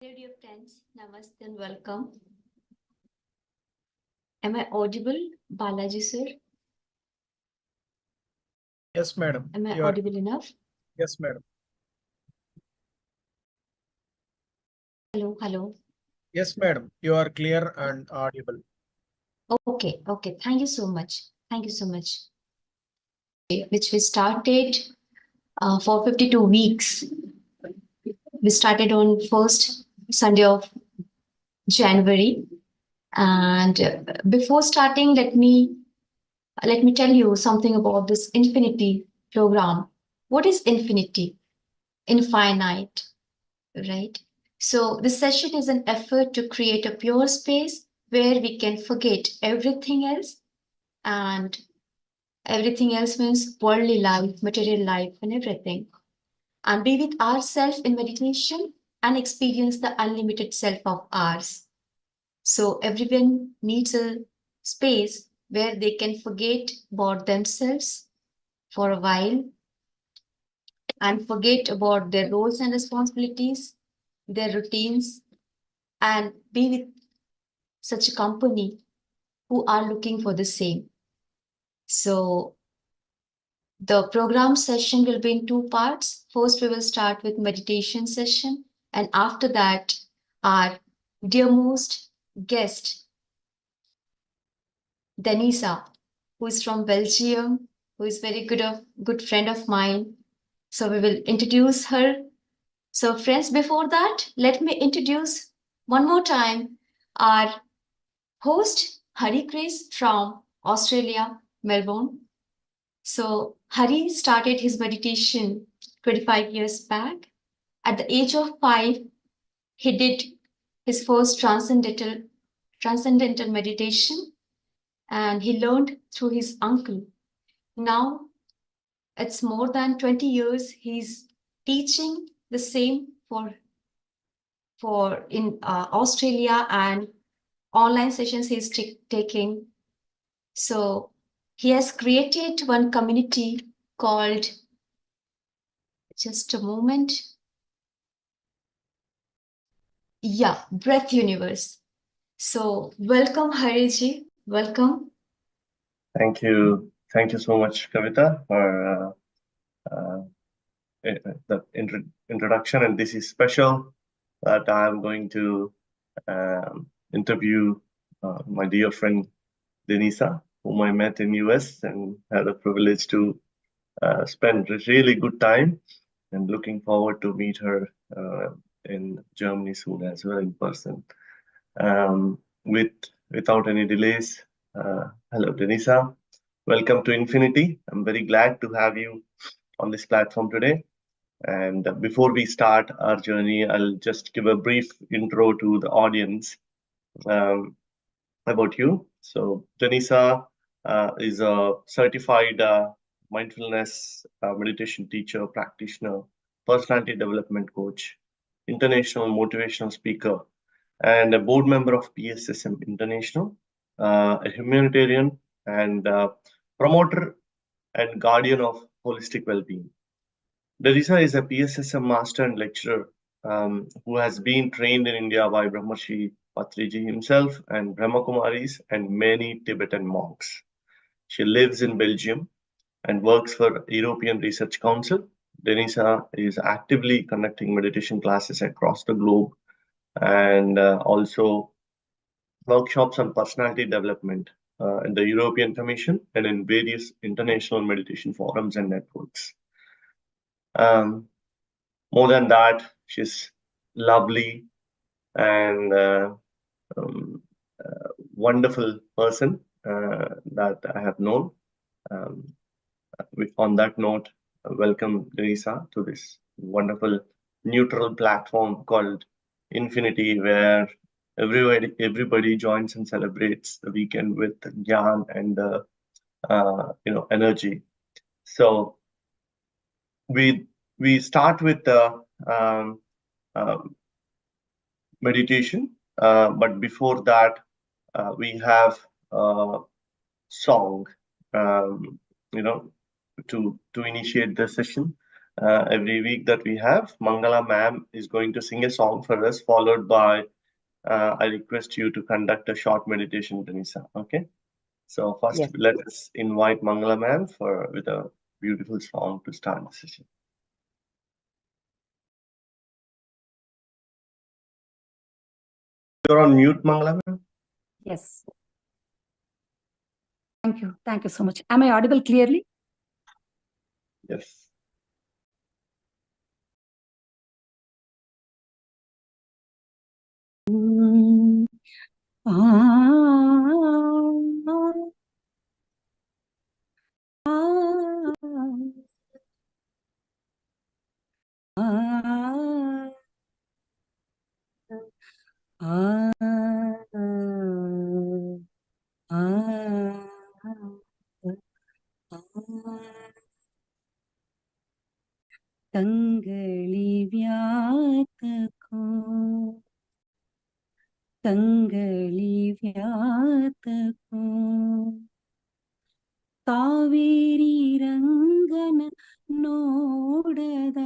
Hello, dear friends. Namaste and welcome. Am I audible, Balaji sir? Yes, madam. Am I You are. audible enough? Yes, madam. Hello, hello. Yes, madam. You are clear and audible. Okay, okay. Thank you so much. Thank you so much. Which we started for 52 weeks. We started on first Sunday of January. And before starting, let me tell you something about this infinity program. What is infinity? Infinite, right? So this session is an effort to create a pure space where we can forget everything else, and everything else means worldly life, material life, and everything, and be with ourselves in meditation and experience the unlimited self of ours. So everyone needs a space where they can forget about themselves for a while and forget about their roles and responsibilities, their routines, and be with such a company who are looking for the same. So the program session will be in two parts. First, we will start with meditation session, and after that, our dearmost guest, Denisa, who is from Belgium, who is very good friend of mine. So we will introduce her. So friends, before that, let me introduce one more time our host, Hari Grace from Australia, Melbourne. So Hari started his meditation 25 years back. At the age of 5, he did his first transcendental meditation, and he learned through his uncle. Now it's more than 20 years he's teaching the same for in Australia, and online sessions he's taking. So he has created one community called, just a moment, yeah, Breath Universe. So welcome, Hariji. Welcome. Thank you. Thank you so much, Kavita, for the introduction. And this is special that I'm going to interview my dear friend Denisa, whom I met in US and had a privilege to spend a really good time, and looking forward to meet her in Germany soon as well in person. Um, without any delays, hello Denisa, welcome to Infinity. I'm very glad to have you on this platform today. And before we start our journey, I'll just give a brief intro to the audience about you. So Denisa is a certified mindfulness meditation teacher, practitioner, personality development coach, international motivational speaker, and a board member of PSSM International, a humanitarian and promoter and guardian of holistic well-being. Denisa is a PSSM master and lecturer who has been trained in India by Brahmarshi Patriji himself and Brahmakumaris and many Tibetan monks. She lives in Belgium and works for European Research Council. Denisa is actively conducting meditation classes across the globe and also workshops on personality development in the European Commission and in various international meditation forums and networks. Um, More than that, she's lovely and um, wonderful person that I have known. Um, on that note, welcome Teresa to this wonderful neutral platform called Infinity, where everybody joins and celebrates the weekend with Gyan and energy. So we start with the meditation, but before that, we have a song, um, you know, to initiate the session. every week that we have. Mangala ma'am is going to sing a song for us, followed by I request you to conduct a short meditation, Denisa. Okay. So first, Yes. let us invite Mangala ma'am with a beautiful song to start the session. You're on mute, Mangala ma'am. Yes. Thank you. Thank you so much. Am I audible clearly? Yes. कंगली व्यात को कंगली व्यात को ಕಾವೇರಿ ರಂಗನ ನೋಡದ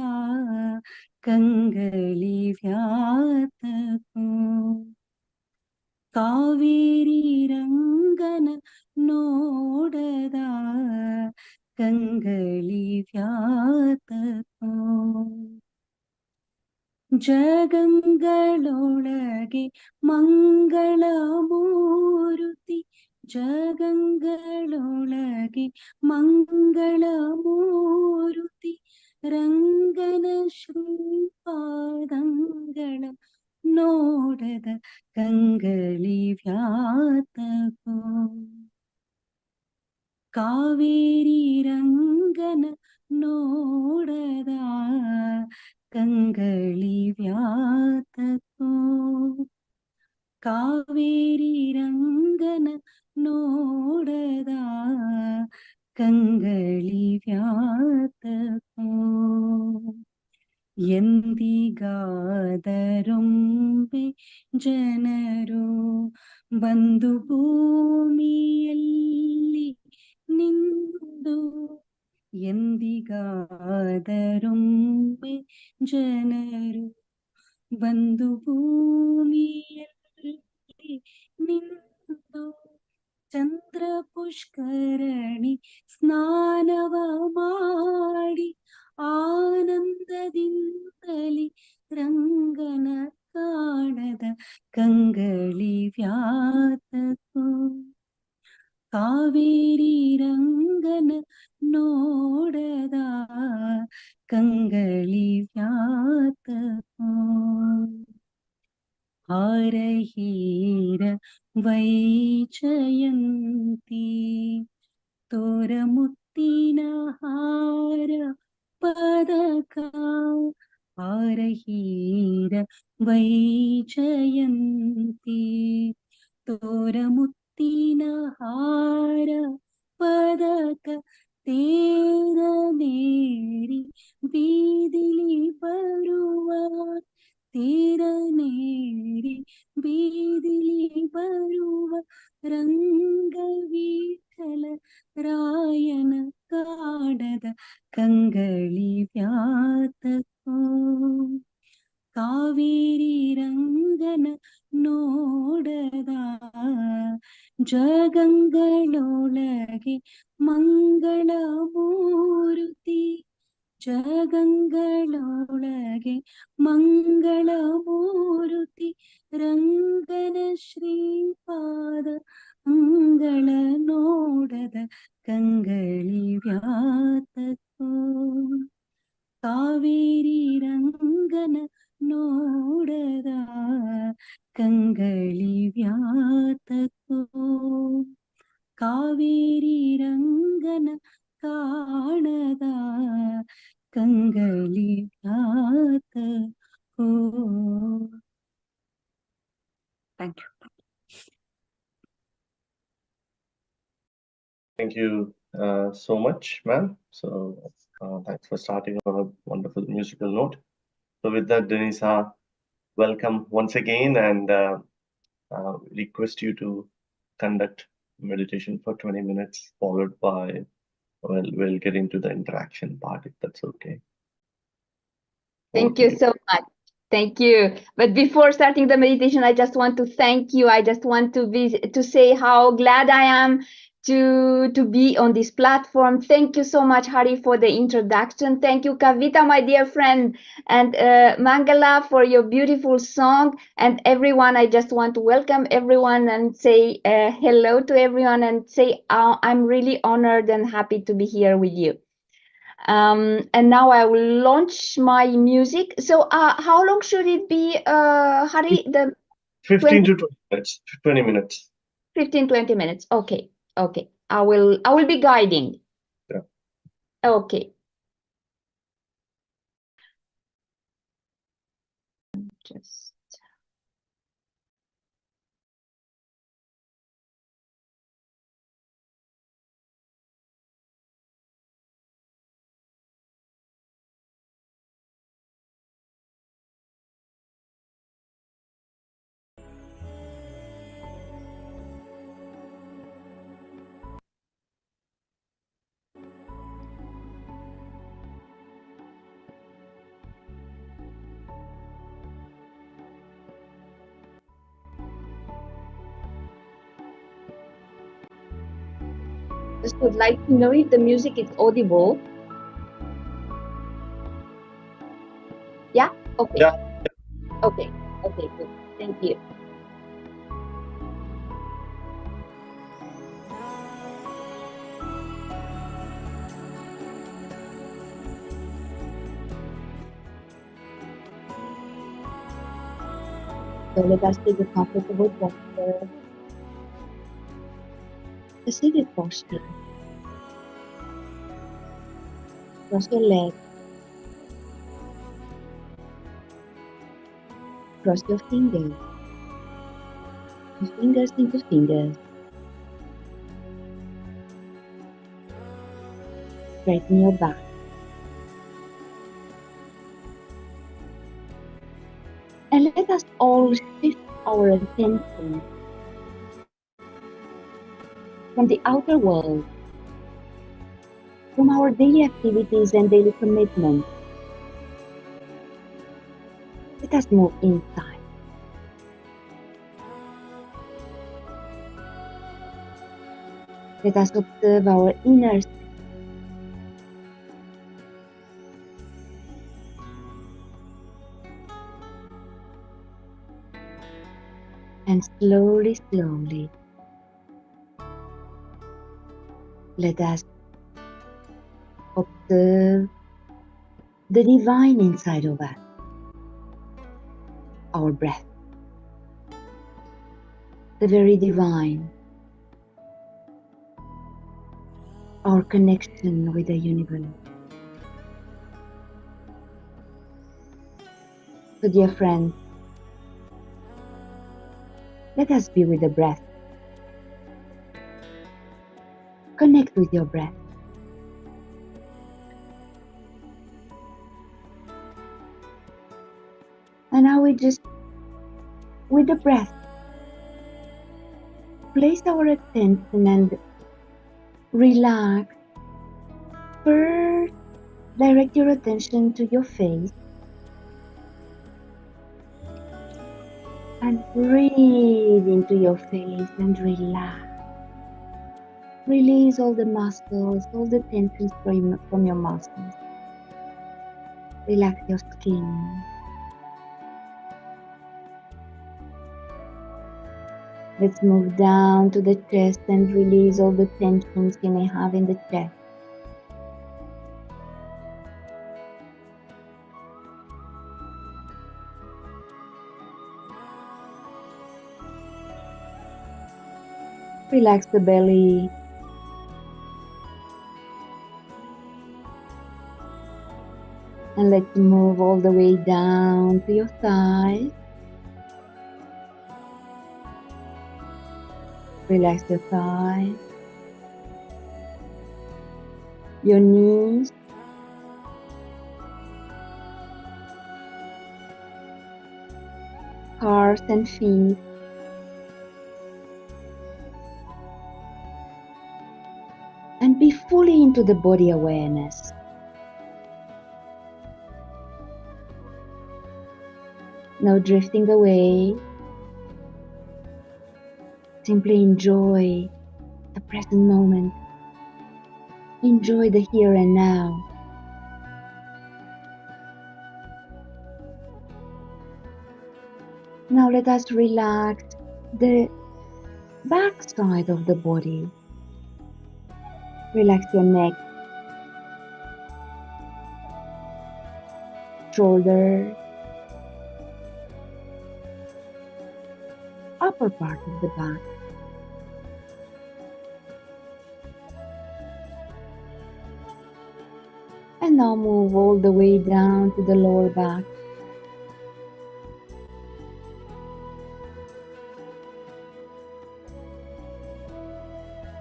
ಕಂಗಲಿ ವ್ಯಾತಕೋ ಕಾವೇರಿ ರಂಗನ ನೋಡದ ಕಂಗಲಿ ವ್ಯಾತಕೋ ಜಗಂಗಳೊಳಗೆ ಮಂಗಳ ಮೂರುತಿ ಜಗಂಗಳೊಳಗೆ ಮಂಗಳ ಮೂರುತಿ ರಂಗನ ಶ್ರೀಪಾದಂಗಳ ನೋಡದ ಕಂಗಲಿ ವ್ಯಾತಕೋ ಕಾವೇರಿ ರಂಗನ ನೋಡದ ಕಂಗಳಿ ವ್ಯಾತಕೋ ಕಾವೇರಿ ರಂಗನ ನೋಡದ ಕಂಗಳಿ ವ್ಯಾತಕೋ ಎಂದಿಗಾದರೊಮ್ಮೆ ಜನರು ಬಂದು ಭೂಮಿಯಲ್ಲಿ ನಿಂದು ಎಂದಿಗಾದರೊಮ್ಮೆ ಜನರು ಬಂದು ಭೂಮಿಯಲ್ಲಿ ನಿಂದು ಚಂದ್ರ ಪುಷ್ಕರಣಿ ಸ್ನಾನವ ಮಾಡಿ ಆನಂದದಿಂದಲಿ ರಂಗನ ಕಾಣದ ಕಂಗಳಿ ವ್ಯಾತಕೋ ಕಾವೇರಿ ರಂಗನ ನೋಡದ ಕಂಗಳಿ ವ್ಯಾತಕೋ ಹಾರಹೀರ ವೈಜಯಂತಿ ತೋರ ಮುತ್ತಿನ ಹಾರ ಪದಕ ಹಾರಹೀರ ವೈಜಯಂತಿ ತೋರ ಮುತ್ತಿನ ಹಾರ ಪದಕ ತೇರನೇರಿ ಬೀದಿಲಿ ಬರುವ ತೇರನೇರಿ ಬೀದಿಲಿ ಬರುವ ರಂಗವಿಠಲ ರಾಯನ ಕಾಡದ ಕಂಗಳಿ ವ್ಯಾತಕೋ ಕಾವೇರಿ ರಂಗನ ನೋಡದ ಜಗಂಗಳೊಳಗೆ ಮಂಗಳ ಮೂರುತಿ ಜಗಂಗಳೊಳಗೆ ಮಂಗಳ ಮೂರುತಿ ರಂಗನ ಶ್ರೀಪಾದ ಅಂಗಳ ನೋಡದ ಕಂಗಳಿ ವ್ಯಾತಕೋ ಕಾವೇರಿ ರಂಗನ ನೋಡದ ಕಂಗಳಿ ವ್ಯಾತಕೋ ಕಾವೇರಿ ರಂಗನ ಕಾಣದ ಕಂಗಳಿ ವ್ಯಾತಕೋ. Thank you. Thank you so much, ma'am. So thanks for starting on a wonderful musical note. So with that, Denisa, welcome once again, and request you to conduct meditation for 20 minutes, followed by, well, we'll get into the interaction part if that's okay. Thank you so much. Thank you. But before starting the meditation, I just want to thank you. I just want to say how glad I am to be on this platform. Thank you so much, Hari, for the introduction. Thank you, Kavita, my dear friend, and Mangala for your beautiful song. And everyone, I just want to welcome everyone and say hello to everyone and say I'm really honored and happy to be here with you. And now I will launch my music. So how long should it be, Hari? The 15 to 20 minutes. 20 minutes. 15, 20 minutes. Okay. Okay. I will be guiding. Yeah. Okay. Just would like to know if the music is audible. Yeah? Okay. Yeah. Okay. Okay, good. Thank you. So let us take a comfortable posture. A seated posture. Cross your legs. Cross your fingers. Your fingers into fingers. Straighten your back. And let us all shift our attention from the outer world, from our daily activities and daily commitments. Let us move inside. Let us observe our inner self. And slowly, slowly, let us observe the divine inside of us, our breath, the very divine, our connection with the universe. So dear friends, let us be with the breath. Connect with your breath. And now we just, with the breath, place our attention and relax. First, direct your attention to your face and breathe into your face and relax. Release all the muscles, all the tensions from your muscles. Relax your skin. Let's move down to the chest and release all the tensions you may have in the chest. Relax the belly. And let's move all the way down to your thighs. Relax your thighs, your knees, calves and feet. And be fully into the body awareness. No drifting away. Simply enjoy the present moment. Enjoy the here and now. Now let us relax the back side of the body. Relax your neck, shoulders, upper part of the back. And now move all the way down to the lower back.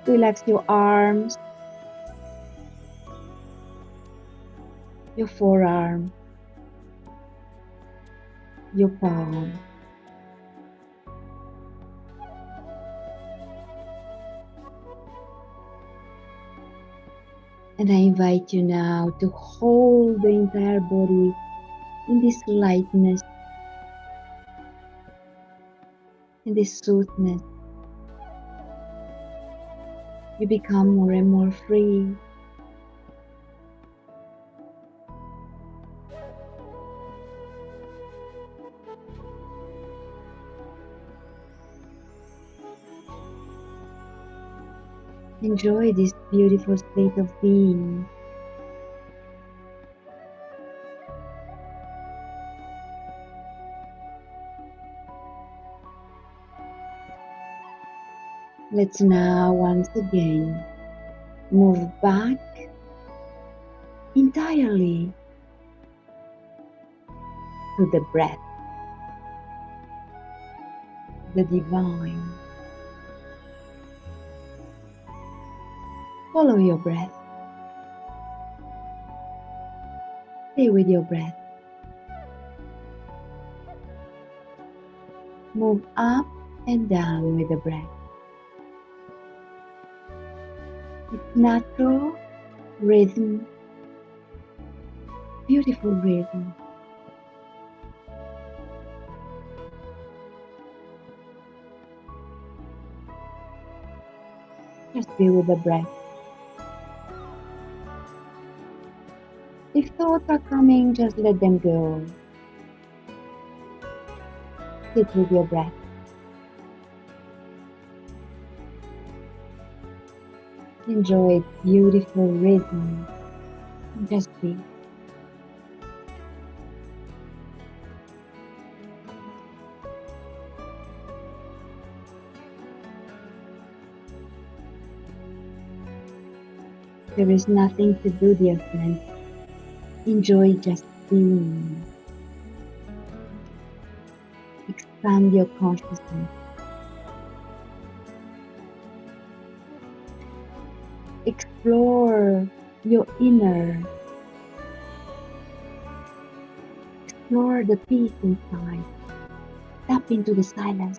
Relax your arms, your forearm, your palm. And I invite you now to hold the entire body in this lightness, in this soothness. You become more and more free. Enjoy this beautiful state of being. Let's now once again move back entirely to the breath, the divine. Follow your breath. Stay with your breath. Move up and down with the breath. It's natural rhythm, beautiful rhythm. Just be with the breath. If thoughts are coming, just let them go. Sit with your breath. Enjoy its beautiful rhythm. Just be. There is nothing to do, dear friends. Enjoy just being. Expand your consciousness. Explore your inner. Explore the peace inside. Tap into the silence.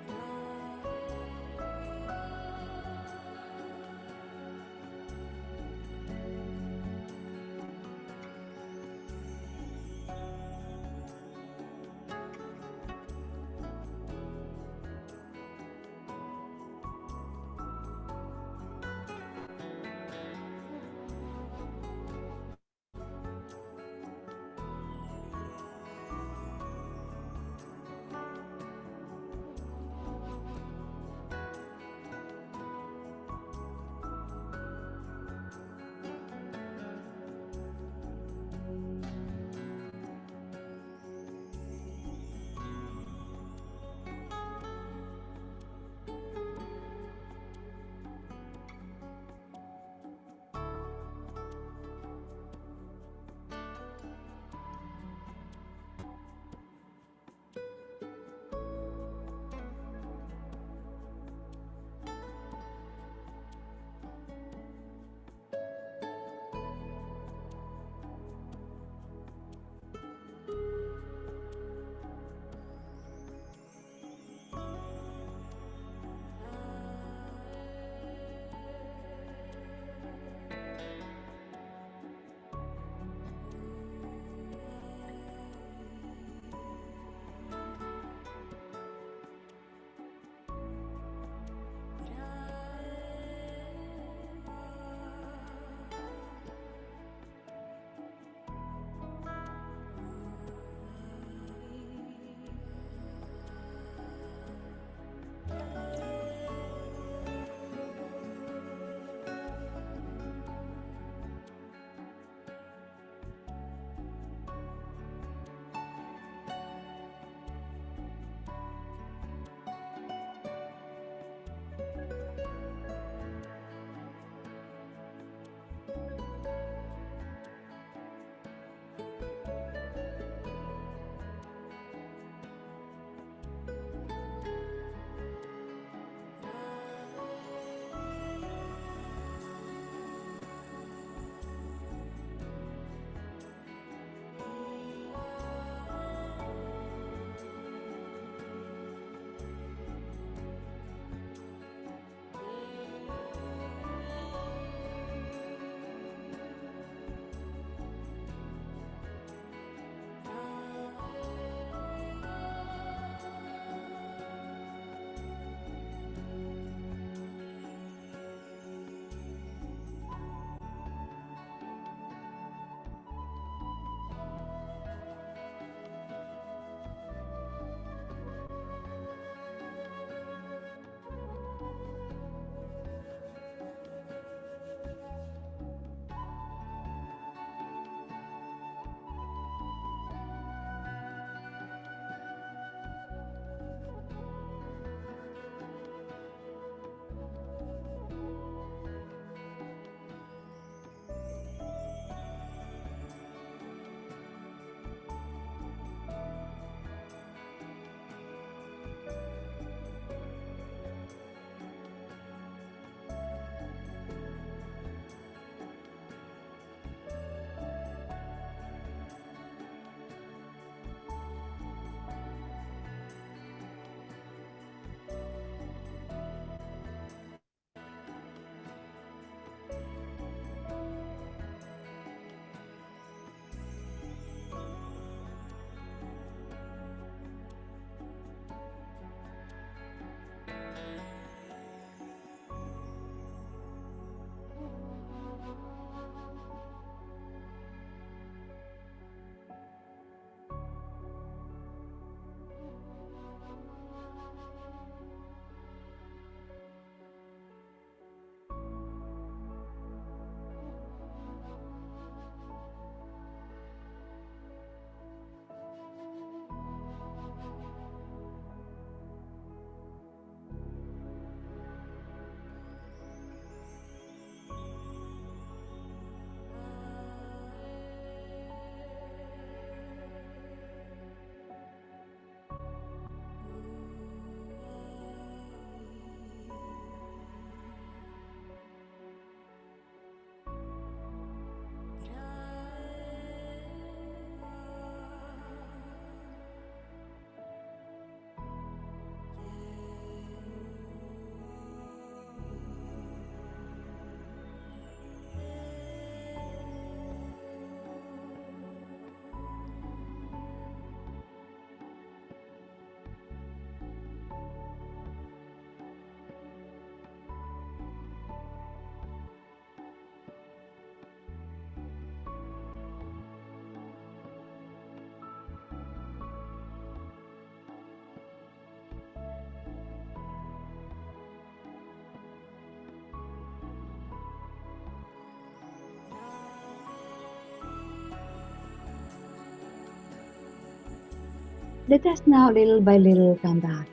Let us now little by little come back.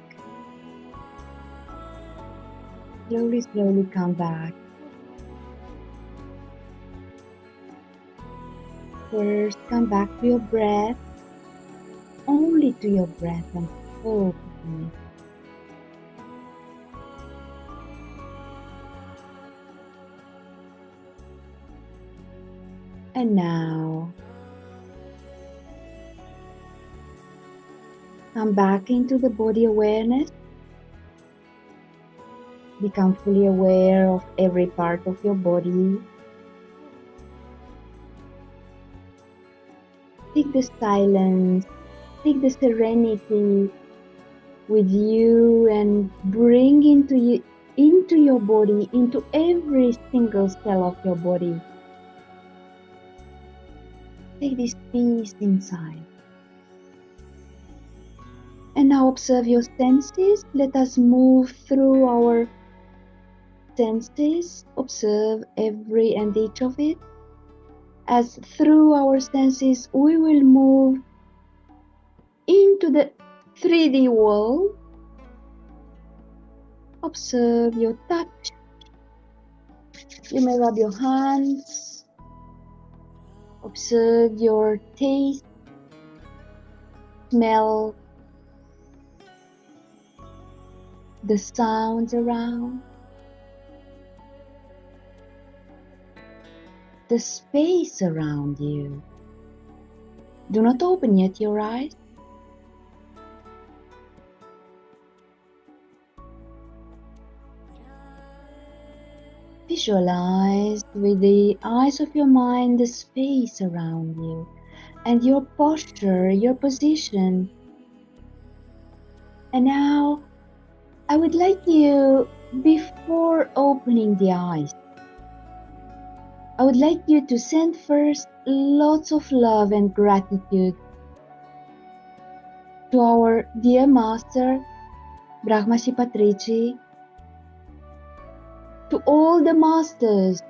Slowly, slowly come back. First, come back to your breath, only to your breath, and focus on it. And now, come back into the body awareness. Become fully aware of every part of your body. Take the silence, take the serenity with you and bring into your body, into every single cell of your body. Take this peace inside. And now observe your senses. Let us move through our senses. Observe every and each of it. As through our senses we will move into the 3D world. Observe your touch. You may rub your hands. Observe your taste, smell, the sounds around, the space around you. Do not open yet your eyes. Visualize with the eyes of your mind the space around you and your posture, your position. And now I would like you, before opening the eyes, I would like you to send first lots of love and gratitude to our dear Master, Brahmarshi Patriji, to all the masters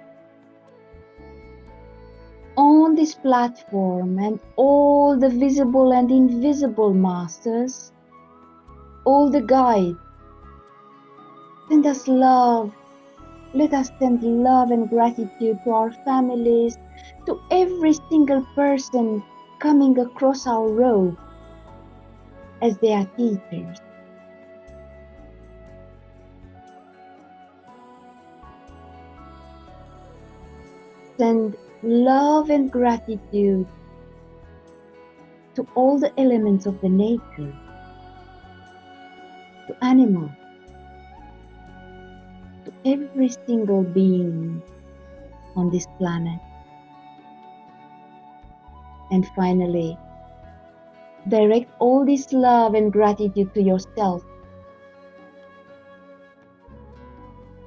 on this platform and all the visible and invisible masters, all the guides. Send us love. Let us send love and gratitude to our families, to every single person coming across our road as their teachers. Send love and gratitude to all the elements of the nature, to animals, to every single being on this planet. And finally, direct all this love and gratitude to yourself.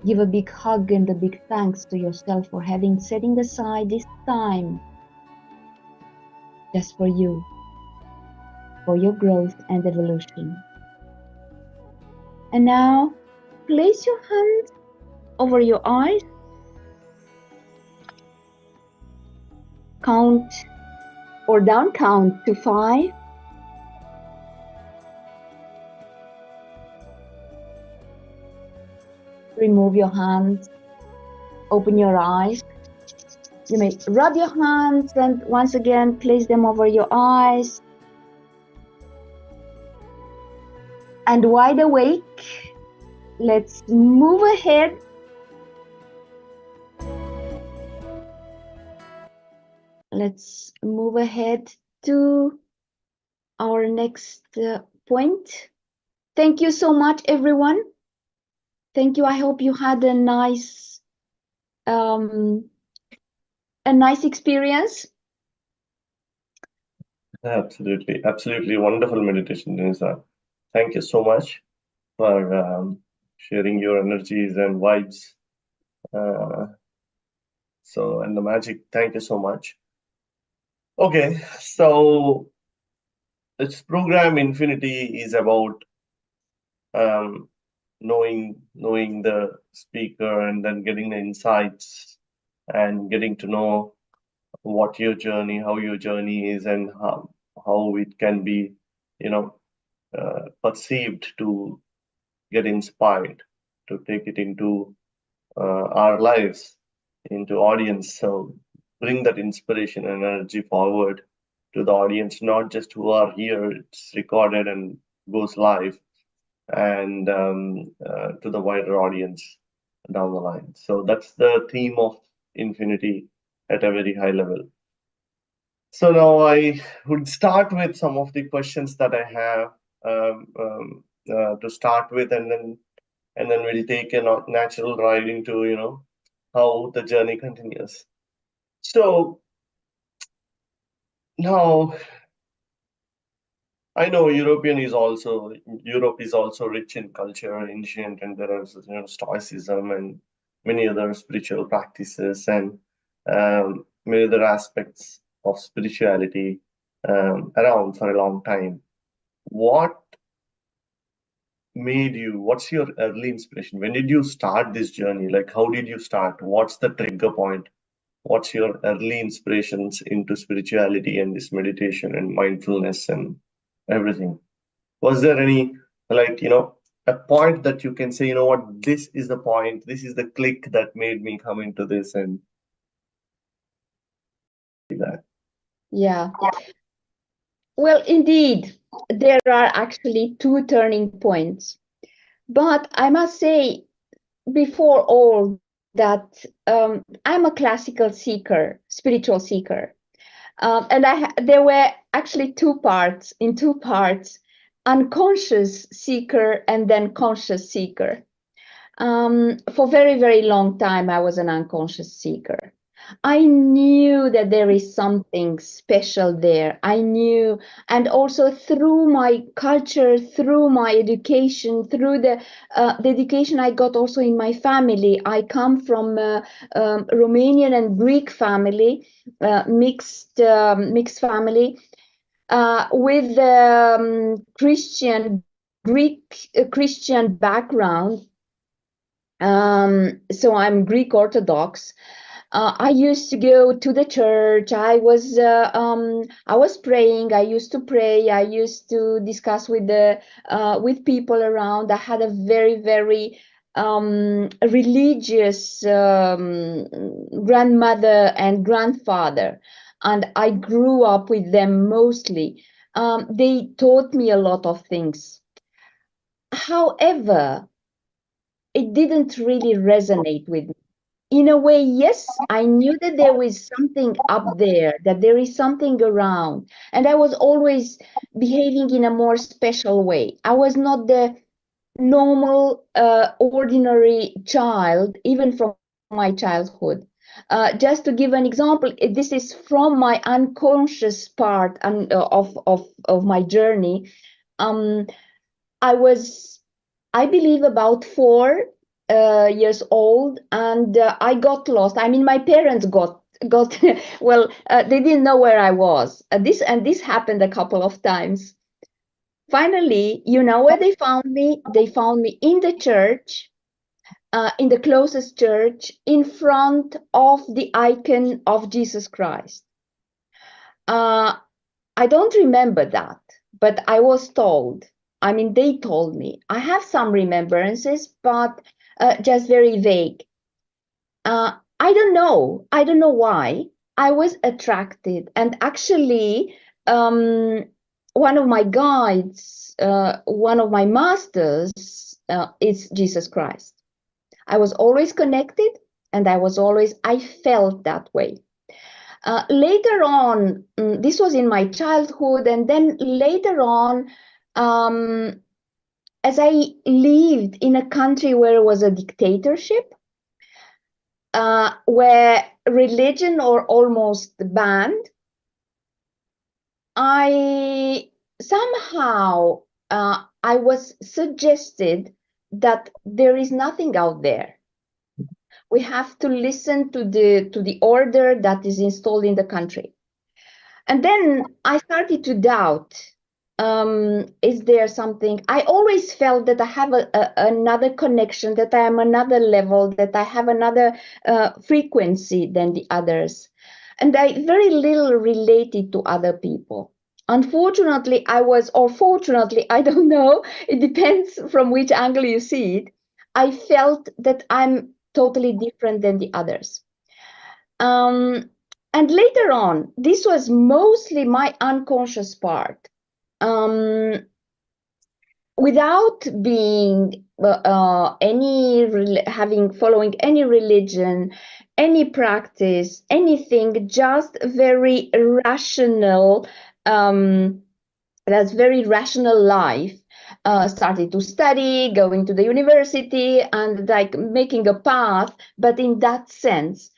Give a big hug and a big thanks to yourself for setting aside this time just for you, for your growth and evolution. And now, place your hands over your eyes. Count or down count to 5. Remove your hands. Open your eyes. You may rub your hands and once again place them over your eyes. And wide awake, let's move ahead. Let's move ahead to our next point. Thank you so much, everyone. Thank you. I hope you had a nice experience. Absolutely wonderful meditation, Denisa. Thank you so much for sharing your energies and vibes. And the magic. Thank you so much. Okay, so this program Infinity is about knowing the speaker and then getting the insights and getting to know what your journey, how your journey is, and how it can be, perceived to get inspired to take it into our lives, into audience. So bring that inspiration and energy forward to the audience, not just who are here. It's recorded and goes live, and to the wider audience down the line. So that's the theme of Infinity at a very high level. So now I would start with some of the questions that I have to start with, and then we'll take a natural ride into how the journey continues. So now I know Europe is also rich in culture, ancient, and there is Stoicism and many other spiritual practices and many other aspects of spirituality around for a long time. What's your early inspiration? When did you start this journey? Like, how did you start? What's the trigger point? What's your early inspirations into spirituality and this meditation and mindfulness and everything? Was there any, a point that you can say, you know what, this is the point, this is the click that made me come into this and that? Yeah. Well, indeed, there are actually two turning points. But I must say, before all that, I'm a classical seeker, spiritual seeker. And there were actually two parts, unconscious seeker and then conscious seeker. For very, very long time, I was an unconscious seeker. I knew that there is something special there. I knew, and also through my culture, through my education, through the education I got also in my family. I come from Romanian and Greek family, mixed family, with Greek Christian background. So I'm Greek Orthodox. I used to go to the church. I was praying. I used to pray. I used to discuss with people around. I had a very, very religious grandmother and grandfather, and I grew up with them mostly. They taught me a lot of things. However, it didn't really resonate with me. In a way, yes, I knew that there was something up there, that there is something around, and I was always behaving in a more special way. I was not the normal, ordinary child, even from my childhood. Just to give an example, this is from my unconscious part of my journey. I believe, about 4 years old, and I got lost. I mean, my parents got well, they didn't know where I was. This happened a couple of times. Finally, you know where they found me? They found me in the church, in the closest church, in front of the icon of Jesus Christ. I don't remember that, but I was told. I mean, they told me. I have some remembrances, but just very vague. I don't know. I don't know why. I was attracted, and actually, one of my guides, one of my masters, is Jesus Christ. I was always connected, and I felt that way. Later on, this was in my childhood, and then later on, as I lived in a country where it was a dictatorship, where religion or almost banned, I somehow I was suggested that there is nothing out there. We have to listen to the order that is installed in the country. And then I started to doubt, is there something? I always felt that I have another connection, that I am another level, that I have another frequency than the others. And I very little related to other people. Unfortunately, I was, or fortunately, I don't know, it depends from which angle you see it. I felt that I'm totally different than the others. And later on, this was mostly my unconscious part. Without being following any religion, any practice, anything, just very rational, that's very rational life. Started to study, going to the university, and like making a path. But in that sense,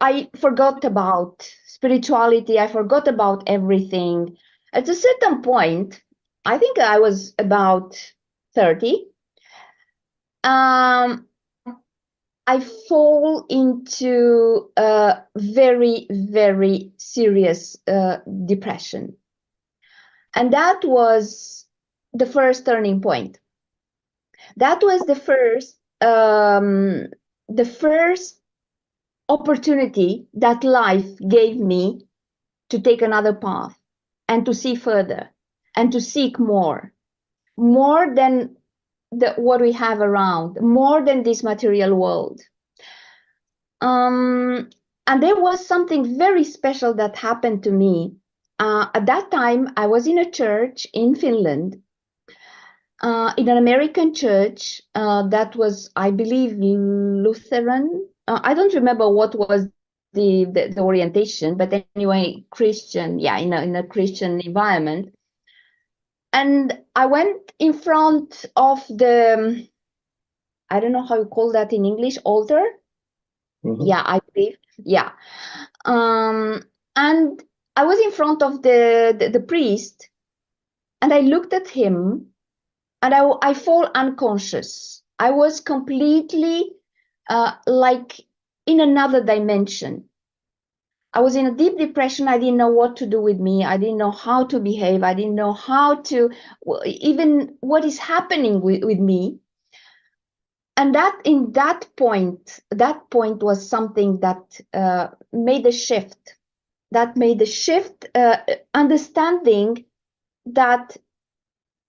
I forgot about spirituality. I forgot about everything. At a certain point, I think I was about 30. I fall into a very, very serious depression. And that was the first turning point. That was the first opportunity that life gave me to take another path and to see further and to seek more than what we have around, more than this material world. And there was something very special that happened to me. At that time, I was in a church in Finland, in an American church that was, I believe, Lutheran. I don't remember what was the orientation, but anyway, Christian, yeah, in a Christian environment. And I went in front of the, I don't know how you call that in English, altar. Mhm. Yeah, I believe, yeah. And I was in front of the priest, and I looked at him, and I fall unconscious. I was completely like in another dimension. I was in a deep depression. I didn't know what to do with me. I didn't know how to behave. I didn't know how to, even what is happening with me. And that point was something that made a shift. That made a shift, understanding that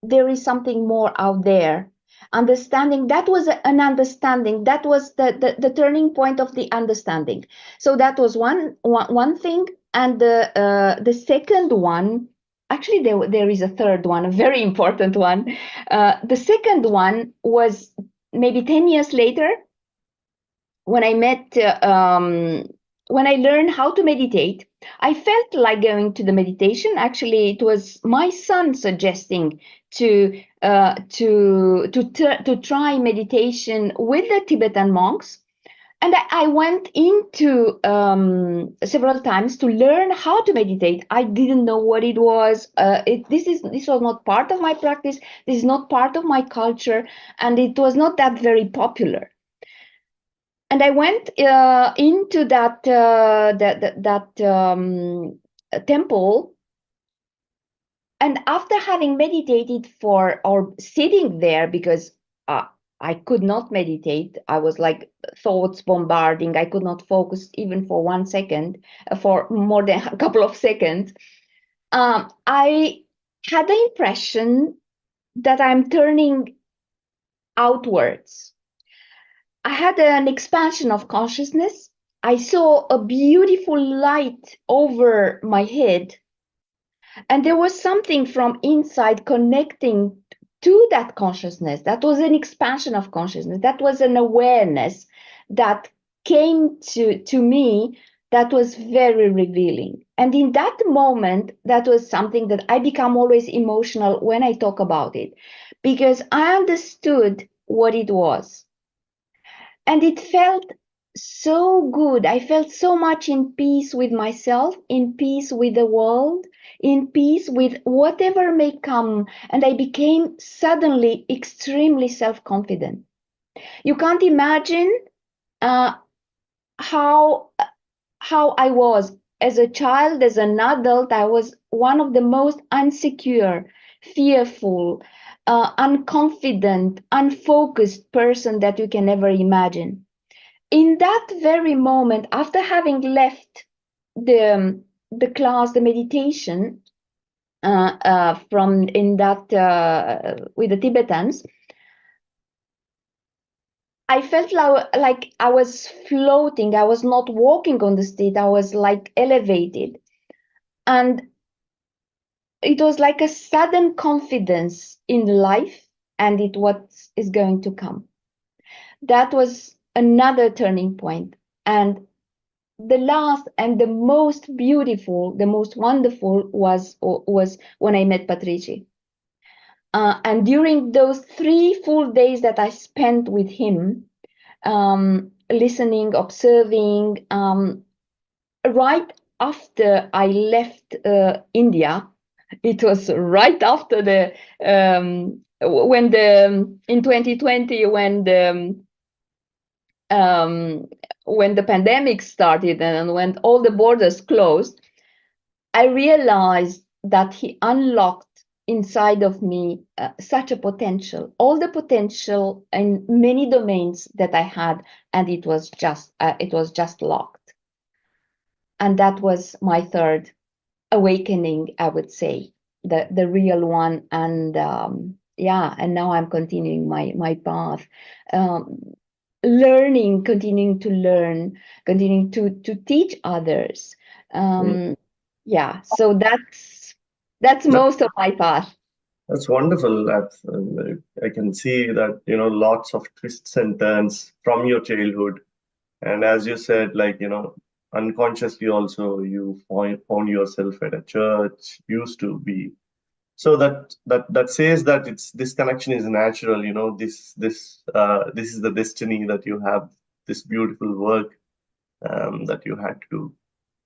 there is something more out there. Understanding, that was an understanding. That was the turning point of the understanding. So that was one thing. And the second one, actually there is a third one, a very important one. The second one was maybe 10 years later, when I met, when I learned how to meditate. I felt like going to the meditation. Actually, it was my son suggesting to try meditation with the Tibetan monks. And I went into several times to learn how to meditate. I didn't know what it was. This was not part of my practice. This is not part of my culture, and it was not that very popular. And I went into that temple, and after having meditated or sitting there, because I could not meditate, I was like thoughts bombarding. I could not focus even for 1 second, for more than a couple of seconds. I had the impression that I'm turning outwards. I had an expansion of consciousness. I saw a beautiful light over my head, and there was something from inside connecting to that consciousness. That was an expansion of consciousness. That was an awareness that came to me, that was very revealing. And in that moment, that was something that I become always emotional when I talk about it, because I understood what it was. And it felt so good. I felt so much in peace with myself, in peace with the world, in peace with whatever may come. And I became suddenly extremely self-confident. You can't imagine how I was as a child, as an adult. I was one of the most insecure, fearful, unconfident, unfocused person that you can ever imagine. In that very moment, after having left the the class, the meditation from in that with the Tibetans, I felt like I was floating. I was not walking on the street. I was like elevated. And it was like a sudden confidence in life and it what is going to come. That was another turning point. And the last and the most beautiful, the most wonderful was when I met Patriji. And during those 3 full days that I spent with him, listening, observing, right after I left India, it was right after the in 2020 when the pandemic started and when all the borders closed, I realized that he unlocked inside of me such a potential, all the potential in many domains that I had, and it was just locked. And that was my third awakening, I would say, the real one. And yeah, and now I'm continuing my path, learning, continuing to learn, continuing to teach others. Yeah, so that's most of my path. That's wonderful. I can see that, lots of twists and turns from your childhood. And as you said, like, unconsciously also you found yourself at a church, used to be. So that says that this connection is natural, this is the destiny that you have, this beautiful work that you had to do.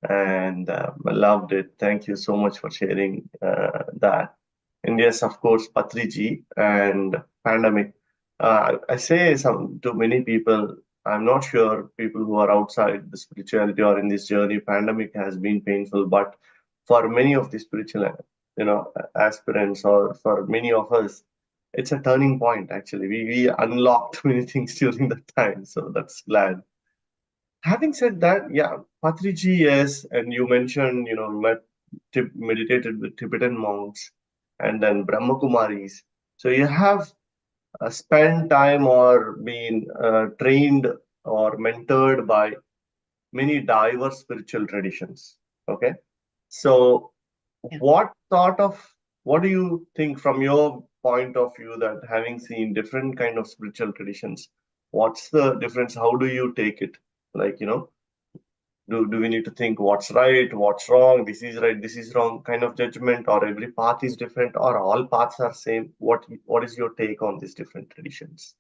And I loved it. Thank you so much for sharing that. And yes, of course, Patriji and pandemic. I say to many people, I'm not sure people who are outside the spirituality or in this journey, pandemic has been painful, but for many of the spiritual, aspirants or for many of us, it's a turning point. Actually, we unlocked many things during that time, so that's glad. Having said that, yeah, Patriji, yes, and you mentioned, meditated with Tibetan monks and then Brahma Kumaris. So you have spent time or been trained or mentored by many diverse spiritual traditions. Okay. So Yeah. what do you think from your point of view, that having seen different kind of spiritual traditions, what's the difference? How do you take it? Like, do we need to think what's right, what's wrong, this is right, this is wrong kind of judgment, or every path is different, or all paths are same? What is your take on these different traditions?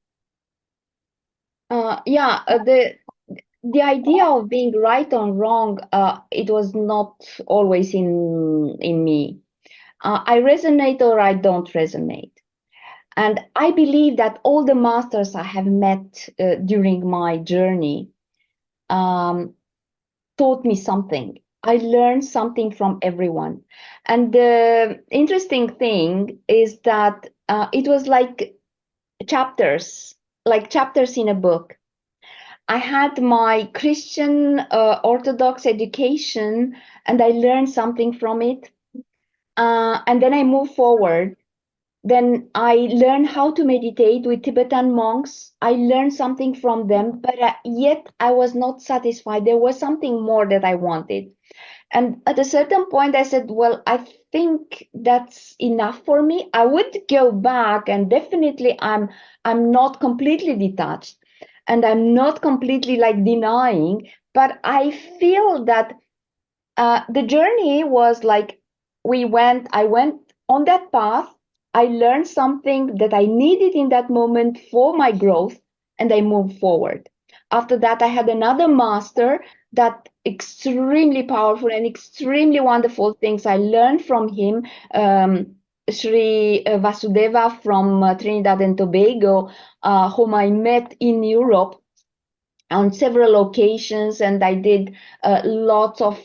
Yeah, the idea of being right or wrong, it was not always in me. I resonate or I don't resonate. And I believe that all the masters I have met during my journey taught me something. I learned something from everyone. And the interesting thing is that it was like chapters in a book. I had my Christian Orthodox education and I learned something from it. And then I moved forward. Then I learned how to meditate with Tibetan monks. I learned something from them, but yet I was not satisfied. There was something more that I wanted. And at a certain point, I said, well, I think that's enough for me. I would go back, and definitely I'm not completely detached and I'm not completely like denying, but I feel that the journey was like I went on that path. I learned something that I needed in that moment for my growth, and I moved forward. After that, I had another master that extremely powerful and extremely wonderful things I learned from him. Sri Vasudeva from Trinidad and Tobago, whom I met in Europe on several occasions, and I did lots of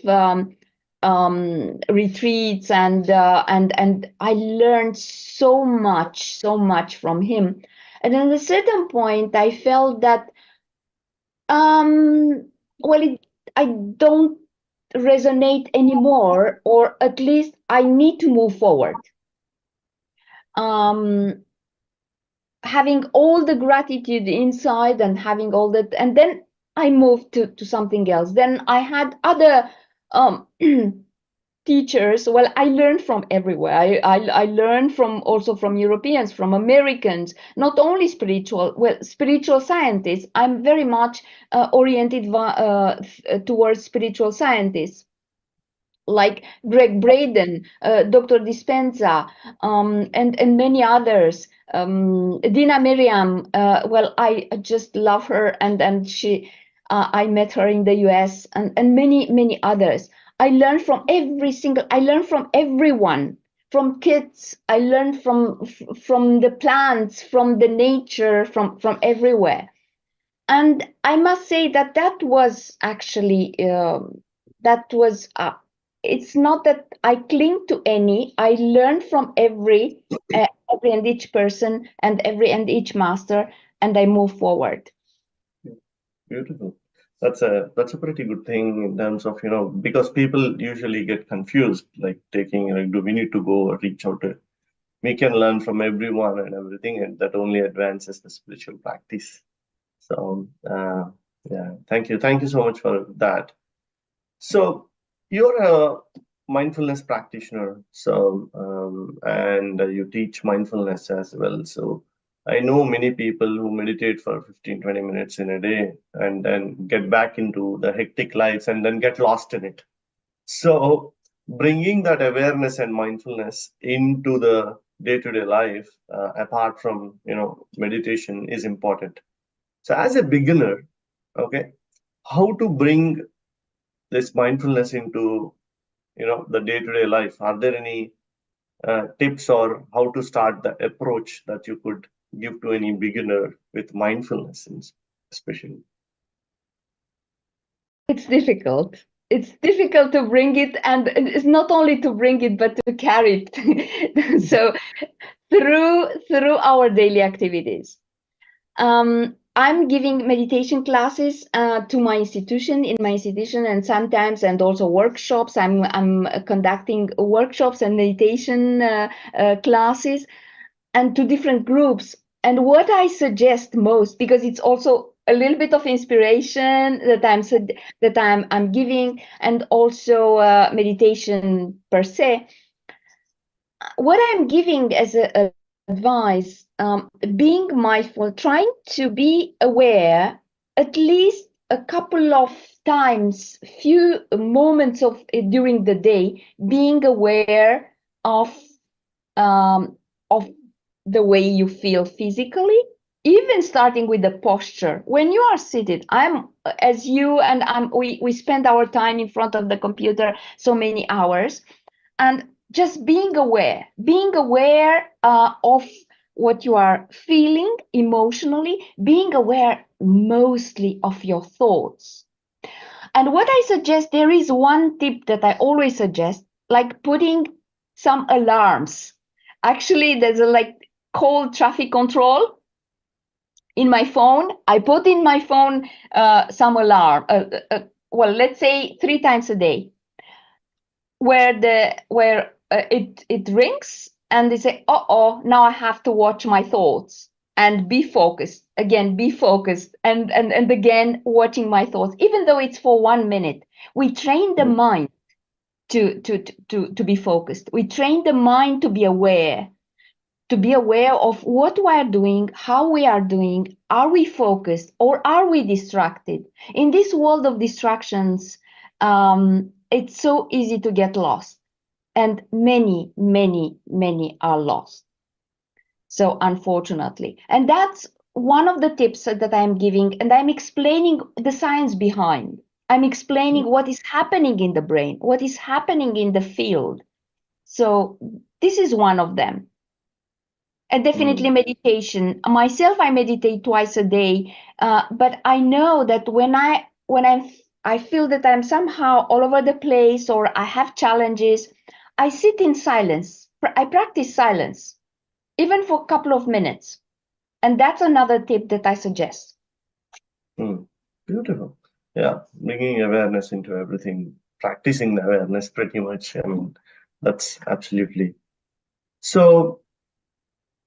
retreats, and I learned so much from him. And at a certain point, I felt that I don't resonate anymore, or at least I need to move forward. Having all the gratitude inside and having all that, and then I moved to something else. Then I had other teachers. Well, I learned from everywhere. I learned from also from Europeans, from Americans, not only spiritual scientists. I'm very much oriented towards spiritual scientists, like Greg Braden, Dr. Dispenza, and many others. Dina Miriam, well, I just love her, and she, I met her in the US, and many others. I learned from everyone, from kids. I learned from the plants, from the nature, from everywhere. And I must say that was actually, it's not that I cling to any. I learn from every and each person and every and each master, and I move forward. Beautiful. That's a pretty good thing in terms of, because people usually get confused, like taking, do we need to go reach out to? We can learn from everyone and everything, and that only advances the spiritual practice. So, yeah, thank you so much for that. So, you're a mindfulness practitioner, so and you teach mindfulness as well. So, I know many people who meditate for 15-20 minutes in a day and then get back into the hectic lives and then get lost in it. So, bringing that awareness and mindfulness into the day-to-day life, apart from meditation, is important. So, as a beginner, okay, how to bring this mindfulness into the day-to-day life? Are there any tips or how to start the approach that you could give to any beginner with mindfulness, especially? It's difficult. It's difficult to bring it, and it's not only to bring it, but to carry it. So through our daily activities. I'm giving meditation classes to my institution, and sometimes, and also workshops. I'm conducting workshops and meditation classes, and to different groups. And what I suggest most, because it's also a little bit of inspiration that I'm giving, and also meditation per se. What I'm giving as a advice, being mindful, trying to be aware at least a couple of times, few moments of during the day, being aware of the way you feel physically, even starting with the posture. When you are seated, as you and we spend our time in front of the computer so many hours, and just being aware of what you are feeling emotionally, being aware mostly of your thoughts. And what I suggest, there is one tip that I always suggest, like putting some alarms. Actually, there's a called traffic control in my phone. I put in my phone some alarm, well, let's say 3 times a day, where it rings and they say, now I have to watch my thoughts and be focused, and again watching my thoughts, even though it's for 1 minute. We train the mind to be focused. We train the mind to be aware of what we are doing, how we are doing. Are we focused or are we distracted? In this world of distractions, it's so easy to get lost, and many are lost. So unfortunately, and that's one of the tips that I'm giving, and I'm explaining the science behind. I'm explaining what is happening in the brain, what is happening in the field. So this is one of them. And definitely meditation. Myself, I meditate twice a day, but I know that when I feel that I'm somehow all over the place or I have challenges, I sit in silence. I practice silence, even for a couple of minutes. And that's another tip that I suggest. Beautiful. Yeah, bringing awareness into everything. practicing the awareness pretty much. I mean, that's absolutely. So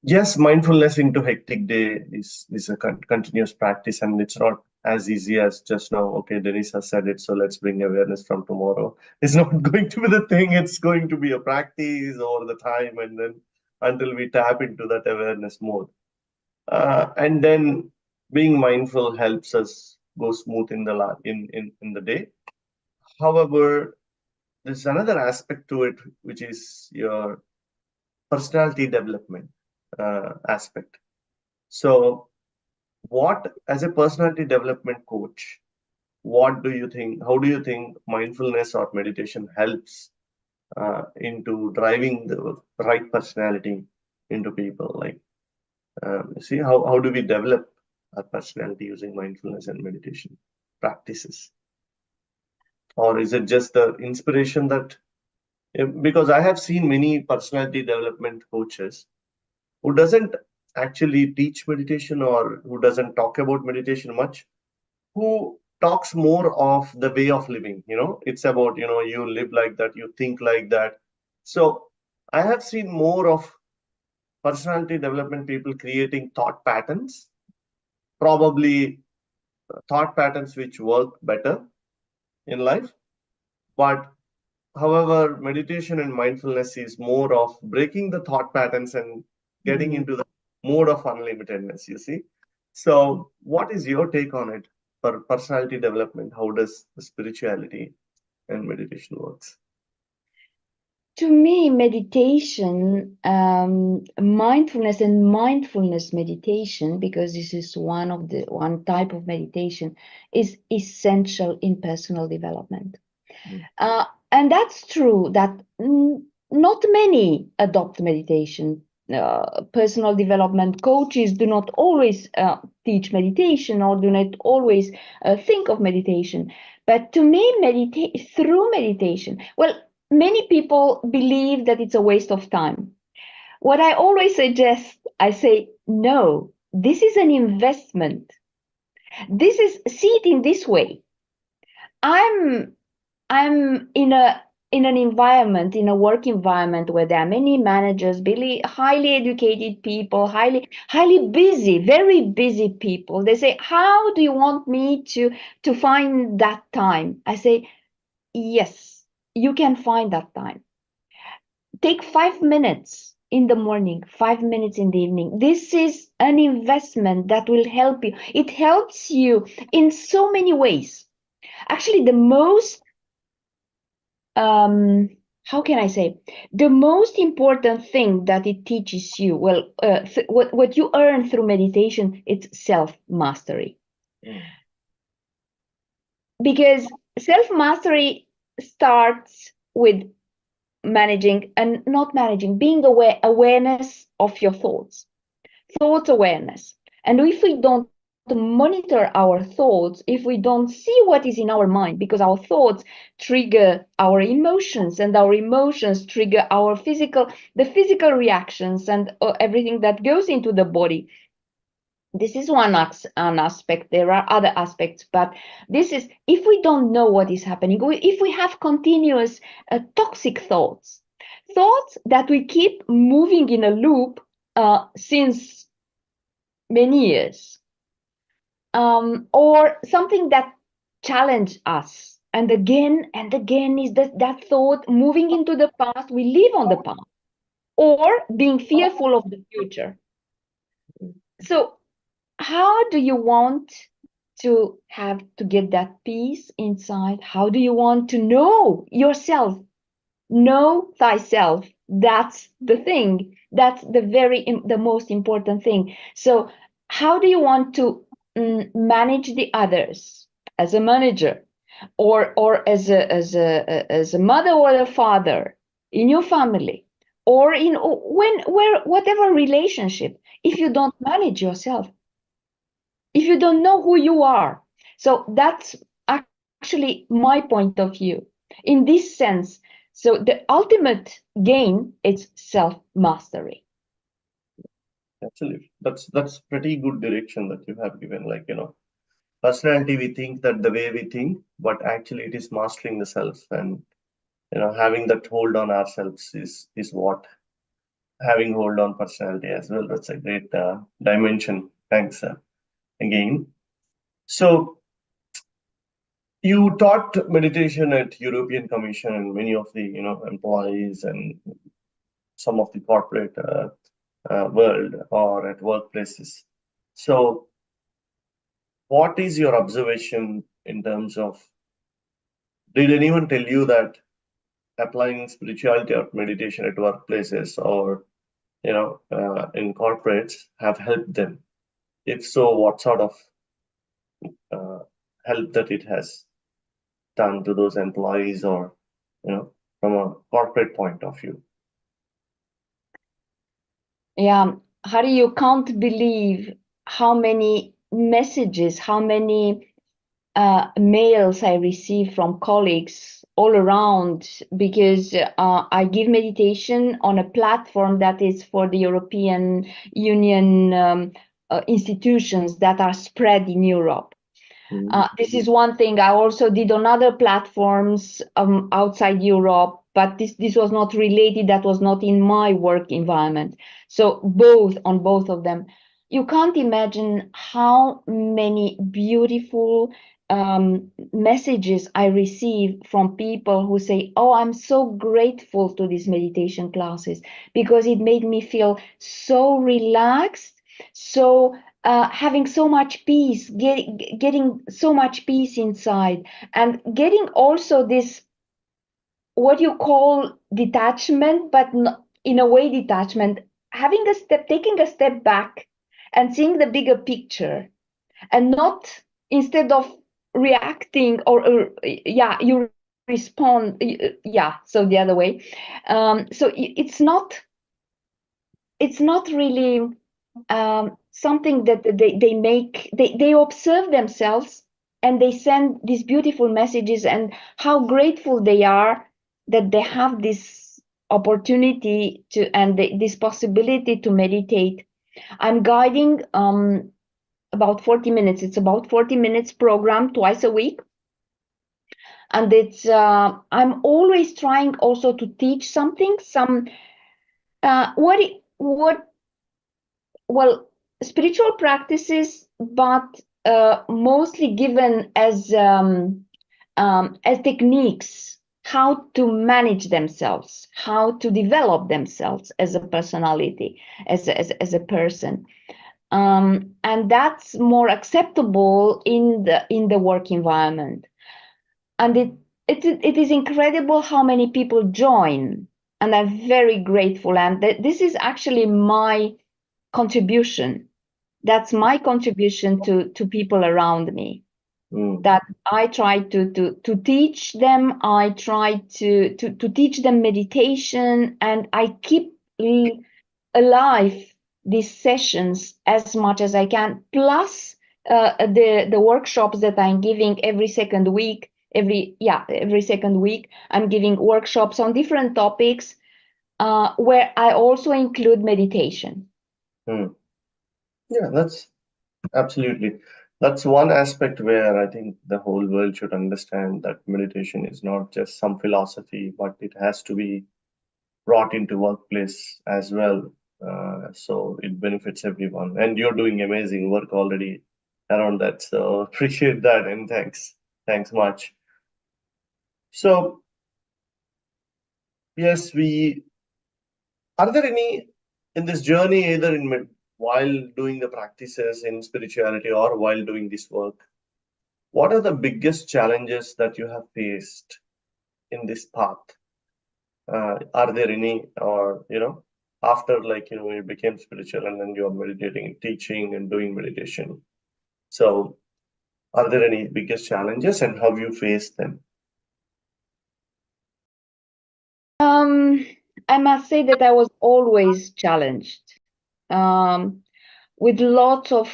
yes, mindfulness into hectic day is a continuous practice, and it's not as easy as just now. Okay, Denisa said it, so let's bring awareness from tomorrow. It's not going to be the thing. It's going to be a practice over the time, and then until we tap into that awareness mode. And then being mindful helps us go smooth in the day. However, there's another aspect to it, which is your personality development aspect. So, what, as a personality development coach, what do you think? How do you think mindfulness or meditation helps into driving the right personality into people? Like, see, how do we develop our personality using mindfulness and meditation practices? Or is it just the inspiration that, because I have seen many personality development coaches who doesn't actually teach meditation or who doesn't talk about meditation much, who talks more of the way of living. It's about, you live like that, you think like that. So I have seen more of personality development people creating thought patterns, probably thought patterns which work better in life. But however, meditation and mindfulness is more of breaking the thought patterns and getting into the mode of unlimitedness, you see. So what is your take on it for personality development? How does the spirituality and meditation works? To me, meditation, mindfulness and mindfulness meditation, because this is one type of meditation, is essential in personal development. And that's true that not many adopt meditation. Personal development coaches do not always teach meditation or do not always think of meditation. But to me, through meditation, well, many people believe that it's a waste of time. What I always suggest, I say, no, this is an investment. See it in this way. I'm in an environment, in a work environment where there are many managers, really highly educated people, highly busy, very busy people. They say, how do you want me to find that time? I say, yes, you can find that time. Take 5 minutes in the morning, 5 minutes in the evening. This is an investment that will help you. It helps you in so many ways. Actually, the most how can I say, the most important thing that it teaches you, well, what you earn through meditation, it's self-mastery. Because self-mastery starts with being aware, awareness of your thoughts awareness. And if we don't monitor our thoughts, if we don't see what is in our mind, because our thoughts trigger our emotions and our emotions trigger the physical reactions and everything that goes into the body. This is an aspect. There are other aspects, but this is, if we don't know what is happening, if we have continuous toxic thoughts that we keep moving in a loop since many years, or something that challenge us, and again is that thought moving into the past. We live on the past, or being fearful of the future. So how do you want to get that peace inside? How do you want to know yourself? Know thyself. That's the thing. That's the most important thing. So how do you want to manage the others as a manager, or as a mother or a father in your family, or in whatever relationship, if you don't manage yourself, if you don't know who you are? So that's actually my point of view in this sense. So the ultimate gain is self-mastery. Absolutely. That's pretty good direction that you have given. Like, personality, we think that the way we think, but actually it is mastering the self, and having that hold on ourselves is what having hold on personality as well. That's a great dimension. Thanks again. So you taught meditation at European Commission and many of the employees and some of the corporate world or at workplaces. So what is your observation in terms of, did anyone tell you that applying spirituality or meditation at workplaces or in corporates have helped them? If so, what sort of help that it has done to those employees or from a corporate point of view? Yeah, Hari, you can't believe how many messages, how many mails I receive from colleagues all around, because I give meditation on a platform that is for the European Union institutions that are spread in Europe. This is one thing. I also did on other platforms outside Europe, but this was not related. That was not in my work environment. So on both of them, you can't imagine how many beautiful messages I receive from people who say, "Oh, I'm so grateful to these meditation classes because it made me feel so relaxed, so having so much peace, getting so much peace inside, and getting also this, what you call detachment, but in a way detachment, taking a step back and seeing the bigger picture, and not, instead of reacting or you respond, so the other way. So it's not really something that they observe themselves and they send these beautiful messages, and how grateful they are that they have this opportunity to, and this possibility to meditate. I'm guiding about 40 minutes. It's about 40 minutes program twice a week. And it's I'm always trying also to teach something, spiritual practices, but mostly given as techniques, how to manage themselves, how to develop themselves as a personality, as a person. And that's more acceptable in the work environment. And it is incredible how many people join, and I'm very grateful. And this is actually my contribution. That's my contribution to people around me. That I try to teach them. I try to teach them meditation, and I keep alive these sessions as much as I can. Plus the workshops that I'm giving every second week. Every second week, I'm giving workshops on different topics where I also include meditation. Yeah, that's absolutely. That's one aspect where I think the whole world should understand that meditation is not just some philosophy, but it has to be brought into workplace as well. So it benefits everyone. And you're doing amazing work already around that. So appreciate that, and thanks. Thanks much. So yes, are there any in this journey, either while doing the practices in spirituality or while doing this work, what are the biggest challenges that you have faced in this path? Are there any, or after you became spiritual and then you're meditating, teaching and doing meditation? So are there any biggest challenges and how you face them? I must say that I was always challenged with lots of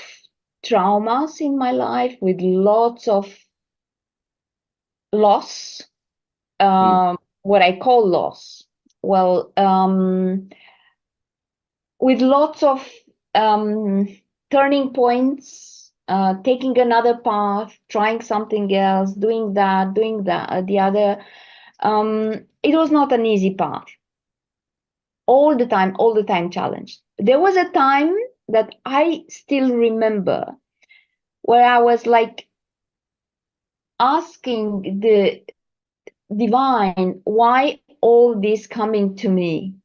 traumas in my life, with lots of loss, what I call loss. Well, with lots of turning points, taking another path, trying something else, doing that, the other. It was not an easy path. All the time challenged. There was a time that I still remember where I was like asking the divine, why all this coming to me?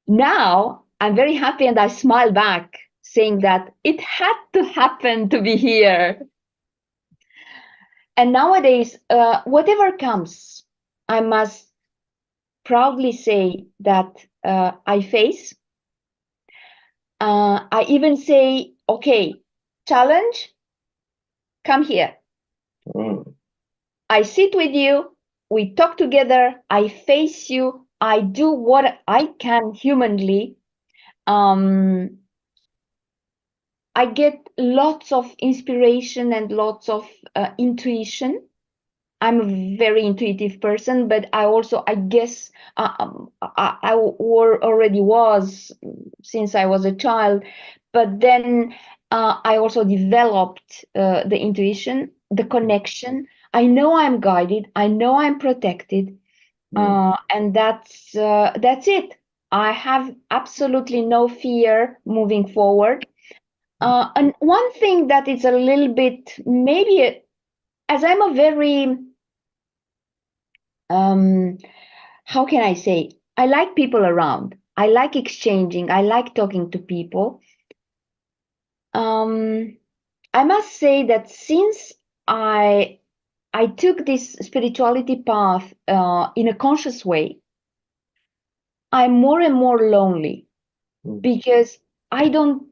Now I'm very happy and I smile back, saying that it had to happen to be here. And nowadays, whatever comes, I must proudly say that I face. I even say, okay, challenge, come here. Mm. I sit with you, we talk together, I face you, I do what I can humanly. I get lots of inspiration and lots of intuition. I'm a very intuitive person, but I guess I already was since I was a child. But then I also developed the intuition, the connection. I know I'm guided. I know I'm protected, and that's it. I have absolutely no fear moving forward. And one thing that is a little bit maybe, as I'm a very how can I say? I like people around. I like exchanging. I like talking to people. I must say that since I took this spirituality path in a conscious way, I'm more and more lonely because I don't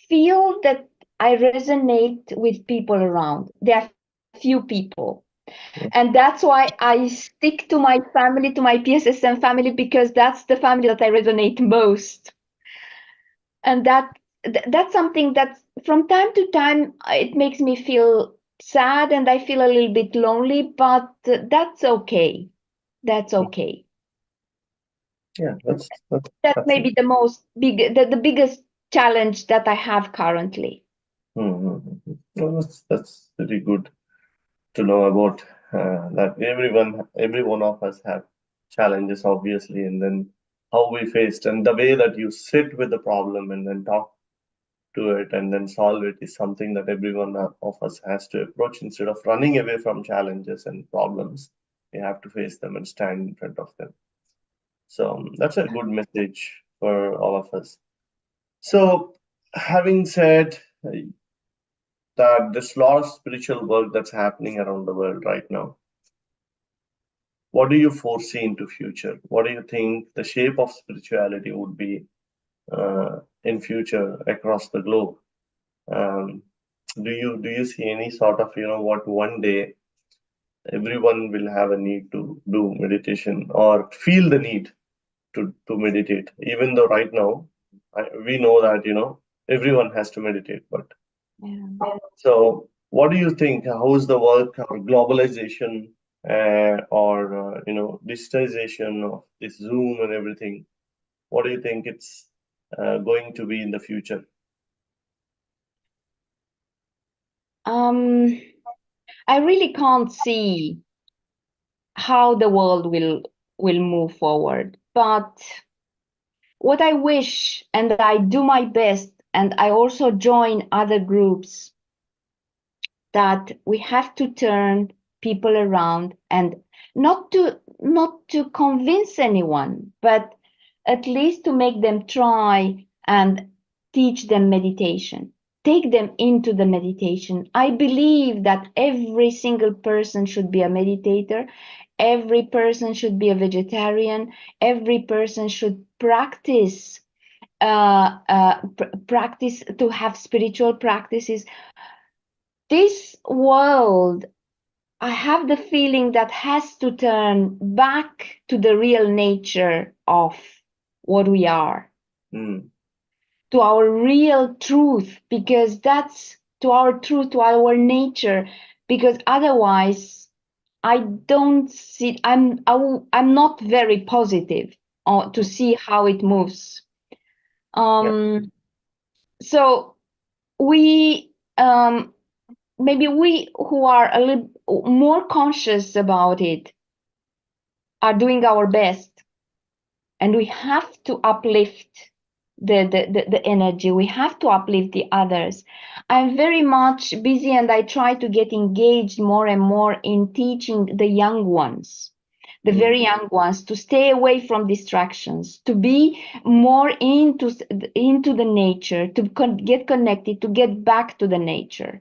feel that I resonate with people around. There are few people. And that's why I stick to my family, to my PSSM family, because that's the family that I resonate most. And that's something that from time to time, it makes me feel sad and I feel a little bit lonely, but that's okay. That's okay. Yeah, That may be the biggest challenge that I have currently. Well, that's pretty good to know about that every one of us have challenges, obviously, and then how we faced and the way that you sit with the problem and then talk to it and then solve it is something that every one of us has to approach instead of running away from challenges and problems. We have to face them and stand in front of them. So that's a good message for all of us. So, having said that, there's a lot of spiritual work that's happening around the world right now. What do you foresee into future? What do you think the shape of spirituality would be in future across the globe? Do you see any sort of what one day everyone will have a need to do meditation or feel the need to meditate, even though right now we know that everyone has to meditate, but so what do you think? How is the work or globalization or digitization of this Zoom and everything? What do you think it's going to be in the future? I really can't see how the world will move forward, but what I wish, and I do my best, and I also join other groups, that we have to turn people around and not to convince anyone, but at least to make them try and teach them meditation, take them into the meditation. I believe that every single person should be a meditator. Every person should be a vegetarian. Every person should practice practice to have spiritual practices. This world, I have the feeling that has to turn back to the real nature of what we are, to our real truth, because that's to our truth, to our nature, because otherwise I don't see, I'm not very positive to see how it moves. So we maybe we who are a little more conscious about it are doing our best, and we have to uplift the energy. We have to uplift the others. I'm very much busy, and I try to get engaged more and more in teaching the young ones, the very young ones, to stay away from distractions, to be more into the nature, to get connected, to get back to the nature,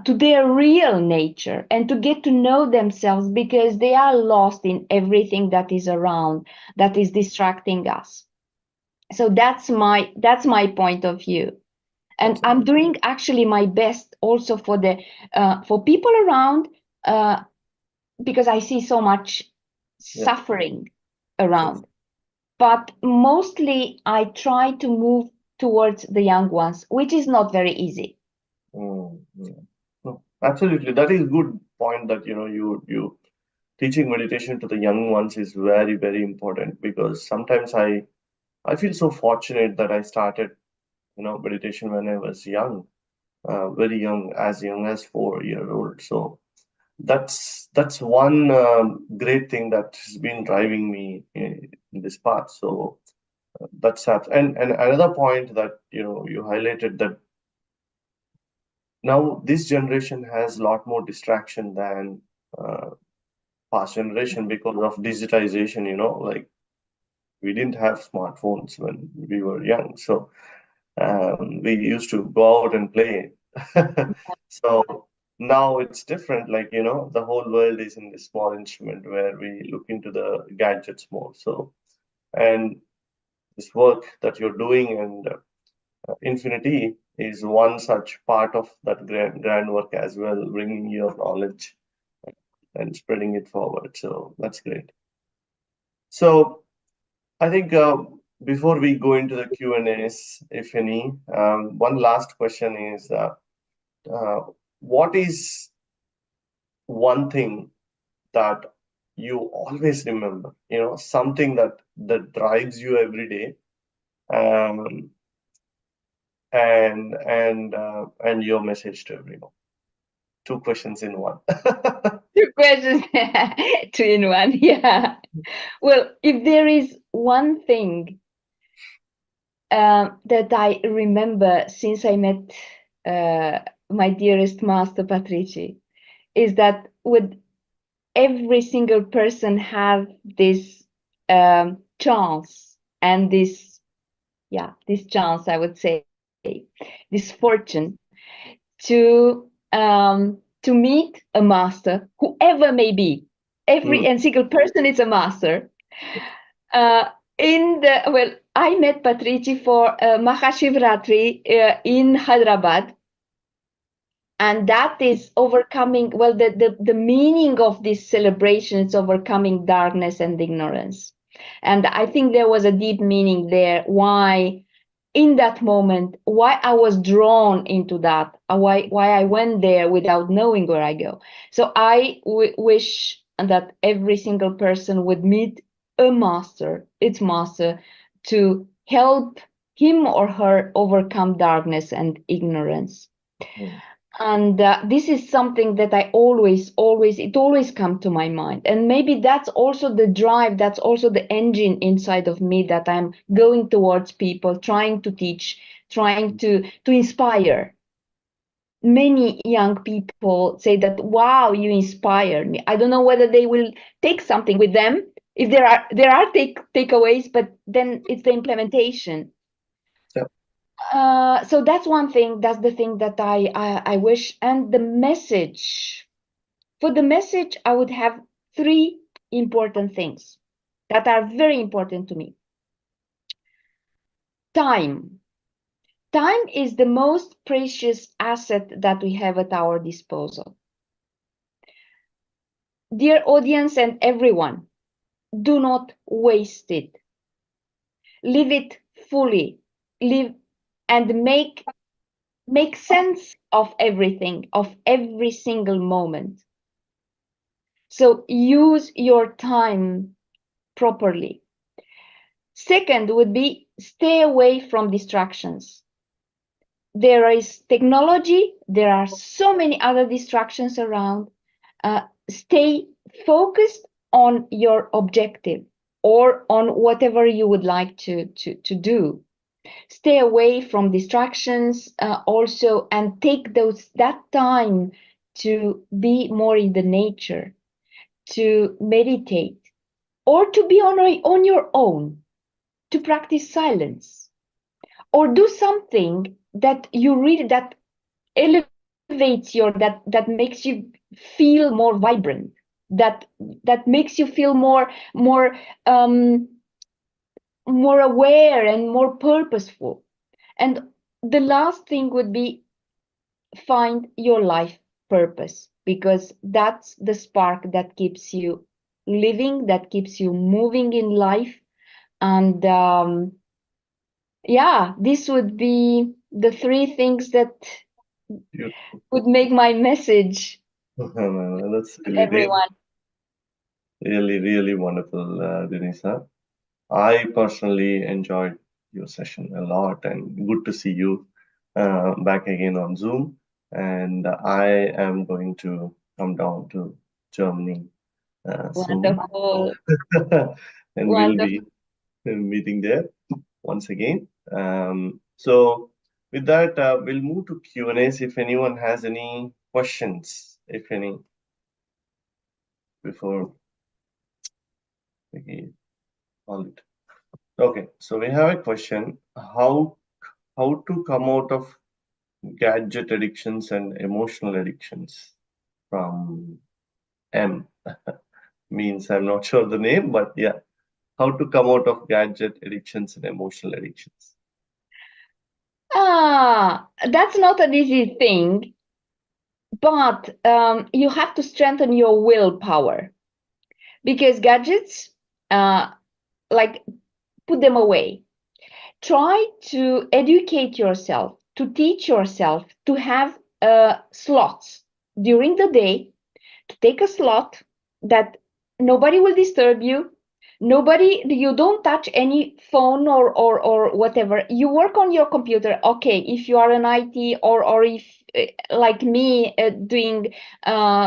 to their real nature, and to get to know themselves, because they are lost in everything that is around, that is distracting us. So that's my point of view, and I'm doing actually my best also for the for people around, because I see so much suffering around. But mostly I try to move towards the young ones, which is not very easy. No, absolutely, that is good point that you teaching meditation to the young ones is very, very important, because sometimes I feel so fortunate that I started meditation when I was young, very young as 4 years old. So that's one great thing that has been driving me in this path. So that's that. And another point that you highlighted, that now this generation has a lot more distraction than past generation because of digitization. Like, we didn't have smartphones when we were young, so we used to go out and play. So now it's different. Like, the whole world is in this small instrument where we look into the gadgets more. So, and this work that you're doing, and Infinity is one such part of that grand work as well, bringing your knowledge and spreading it forward. So that's great. So I think before we go into the Q&As, if any, one last question is, what is one thing that you always remember, something that drives you every day, um, and your message to everyone? Two questions in one. Two questions, two in one. Yeah. Well, if there is one thing that I remember since I met my dearest Master Patriji, is that with every single person have this chance, and this chance, I would say, this fortune to meet a master, whoever may be. Every and single person is a master. I met Patriji for Mahashivratri in Hyderabad, and that is overcoming. Well, the meaning of this celebration is overcoming darkness and ignorance, and I think there was a deep meaning there. Why? In that moment, why I was drawn into that, why I went there without knowing where I go. So I wish that every single person would meet a master, its master, to help him or her overcome darkness and ignorance. And this is something that I always come to my mind. And maybe that's also the drive, that's also the engine inside of me, that I'm going towards people, trying to teach, trying to inspire. Many young people say that, wow, you inspire me. I don't know whether they will take something with them. If there are takeaways, but then it's the implementation. So that's one thing. That's the thing that I wish. And the message, for the message, I would have three important things that are very important to me. Time. Time is the most precious asset that we have at our disposal. Dear audience and everyone, do not waste it. Live it fully. Live and make sense of everything, of every single moment. So use your time properly. Second would be, stay away from distractions. there is technology, there are so many other distractions around. Stay focused on your objective or on whatever you would like to do. Stay away from distractions also, and take that time to be more in the nature, to meditate, or to be on your own, to practice silence, or do something that you read that elevates that makes you feel more vibrant, that makes you feel more aware and more purposeful. And the last thing would be find your life purpose, because that's the spark that keeps you living, that keeps you moving in life. And yeah, this would be the three things that would make my message That's to everyone. really wonderful, Denisa. I personally enjoyed your session a lot, and good to see you back again on Zoom. And I am going to come down to Germany soon. Wonderful. And we'll Wonderful. be meeting there once again. So with that, we'll move to Q&As if anyone has any questions, if any, before we call it. Okay, so we have a question. How to come out of gadget addictions and emotional addictions, from M. Means I'm not sure the name, but yeah, how to come out of gadget addictions and emotional addictions. That's not an easy thing, but you have to strengthen your willpower, because gadgets, like, put them away. Try to educate yourself, to teach yourself, to have slots during the day, to take a slot that nobody will disturb you. You don't touch any phone or whatever. You work on your computer. Okay, if you are an IT, or if like me, doing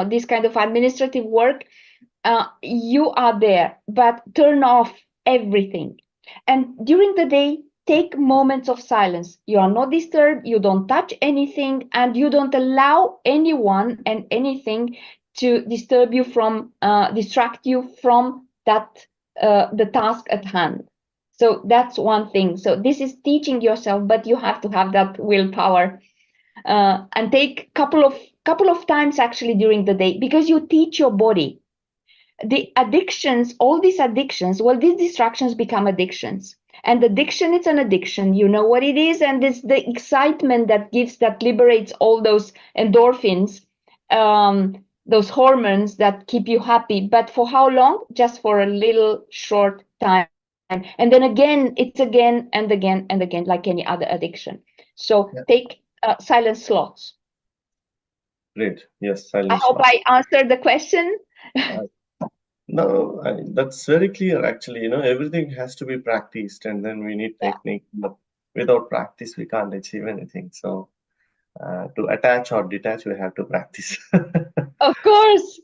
this kind of administrative work, you are there, but turn off everything. And during the day, take moments of silence. You are not disturbed, you don't touch anything, and you don't allow anyone and anything to disturb you, from distract you from that the task at hand. So that's one thing. So this is teaching yourself, but you have to have that willpower, and take couple of times actually during the day, because you teach your body. The addictions, all these addictions, well, these distractions become addictions. And addiction, it's an addiction. You know what it is, and it's the excitement that liberates all those endorphins, those hormones that keep you happy. But for how long? Just for a little short time. And then again, it's again and again and again, like any other addiction. So Yeah. take silent slots. Great. Yes, I silence. hope I answered the question. No, that's very clear actually. You know, everything has to be practiced, and then we need Yeah. technique. But without practice, we can't achieve anything. So to attach or detach, we have to practice. Of course.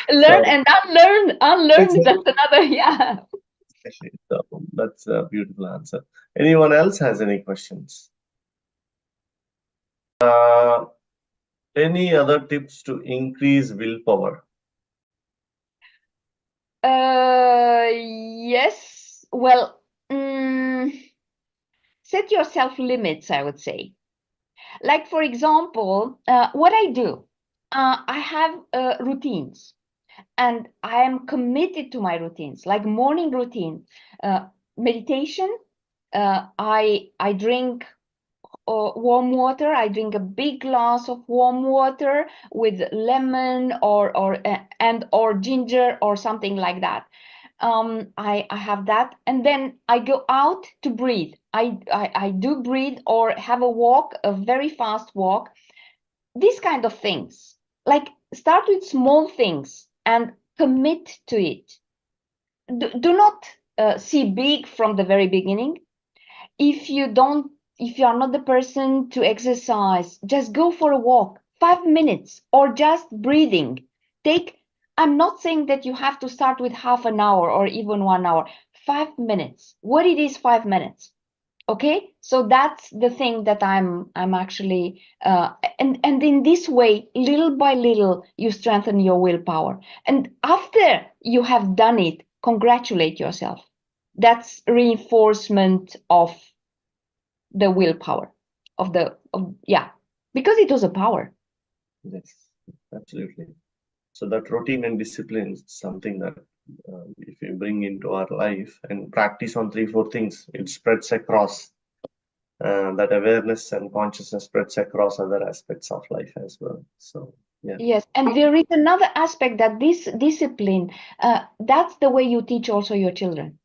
Learn So, and unlearn. Unlearn, exactly. that's another, yeah. So that's a beautiful answer. Anyone else has any questions? Any other tips to increase willpower? Yes. Well, set yourself limits, I would say. Like, for example, what I do, I have routines, and I am committed to my routines, like morning routine, meditation. I drink warm water. I drink a big glass of warm water with lemon or ginger or something like that. I have that, and then I go out to breathe. I do breathe or have a walk, a very fast walk. These kind of things. Like, start with small things and commit to it. Do not see big from the very beginning. If you don't if you are not the person to exercise, just go for a walk, 5 minutes, or just breathing. I'm not saying that you have to start with half an hour or even 1 hour. 5 minutes. What it is 5 minutes? Okay, so that's the thing that I'm actually and in this way, little by little, you strengthen your willpower. And after you have done it, congratulate yourself. That's reinforcement of the willpower because it was a power. Yes, absolutely. So that routine and discipline is something that if we bring into our life and practice on 3-4 things, it spreads across. That awareness and consciousness spreads across other aspects of life as well. So yeah. Yes, and there is another aspect that this discipline, that's the way you teach also your children.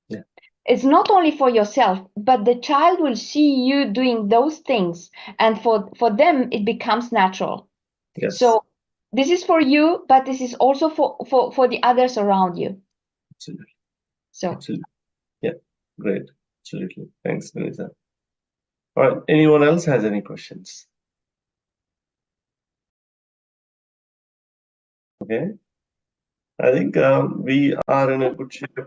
Yeah. It's not only for yourself, but the child will see you doing those things, and for them it becomes natural. Yes. So this is for you, but this is also for the others around you. Absolutely. So Absolutely. Yeah, great. Absolutely. Thanks, Denisa. All right. Anyone else has any questions? Okay. I think we are in a good shape.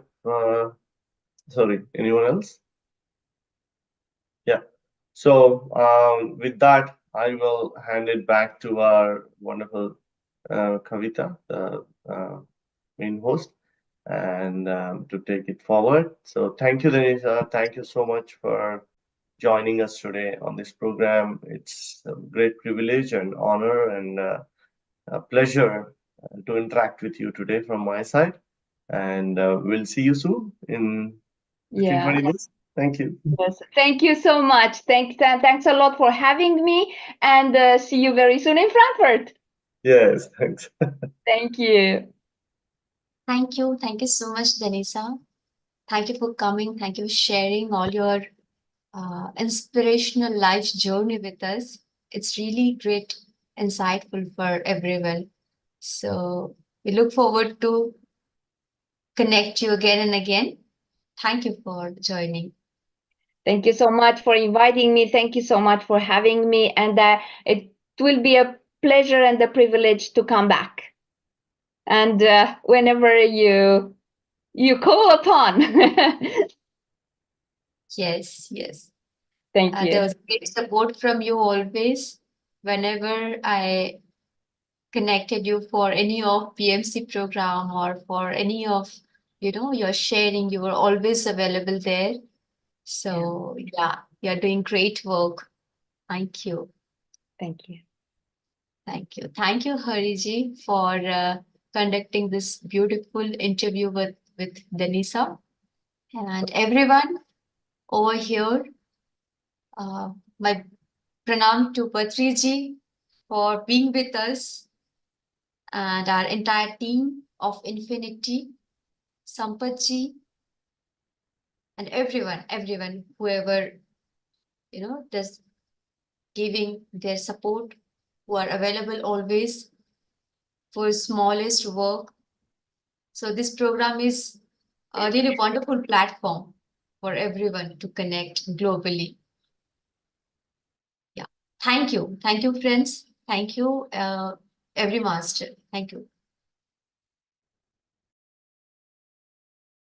Sorry, anyone else? Yeah. So with that, I will hand it back to our wonderful Kavita, the main host, and to take it forward. So thank you, Denisa. Thank you so much for joining us today on this program. It's a great privilege and honor and a pleasure to interact with you today from my side. And we'll see you soon in 15, 20 minutes. Thank you. Yes, thank you so much. Thanks a lot for having me, and see you very soon in Frankfurt. Yes, thanks. Thank you. Thank you. Thank you so much, Denisa. Thank you for coming. Thank you for sharing all your inspirational life journey with us. It's really great, insightful for everyone. So we look forward to connect you again and again. Thank you for joining. Thank you so much for inviting me. Thank you so much for having me. And it will be a pleasure and a privilege to come back. And whenever you call upon. Yes, yes. Thank you. There was great support from you always. Whenever I connected you for any of PMC program or for any of, your sharing, you were always available there. So yeah, you're doing great work. Thank you. Thank you. Thank you. Thank you, Hariji, for conducting this beautiful interview with Denisa. And everyone over here, my pranam to Patriji for being with us and our entire team of Infinity, Sampatji, and everyone, whoever, does giving their support, who are available always for smallest work. So this program is a really wonderful platform for everyone to connect globally. Yeah. Thank you. Thank you, friends. Thank you, every master. Thank you.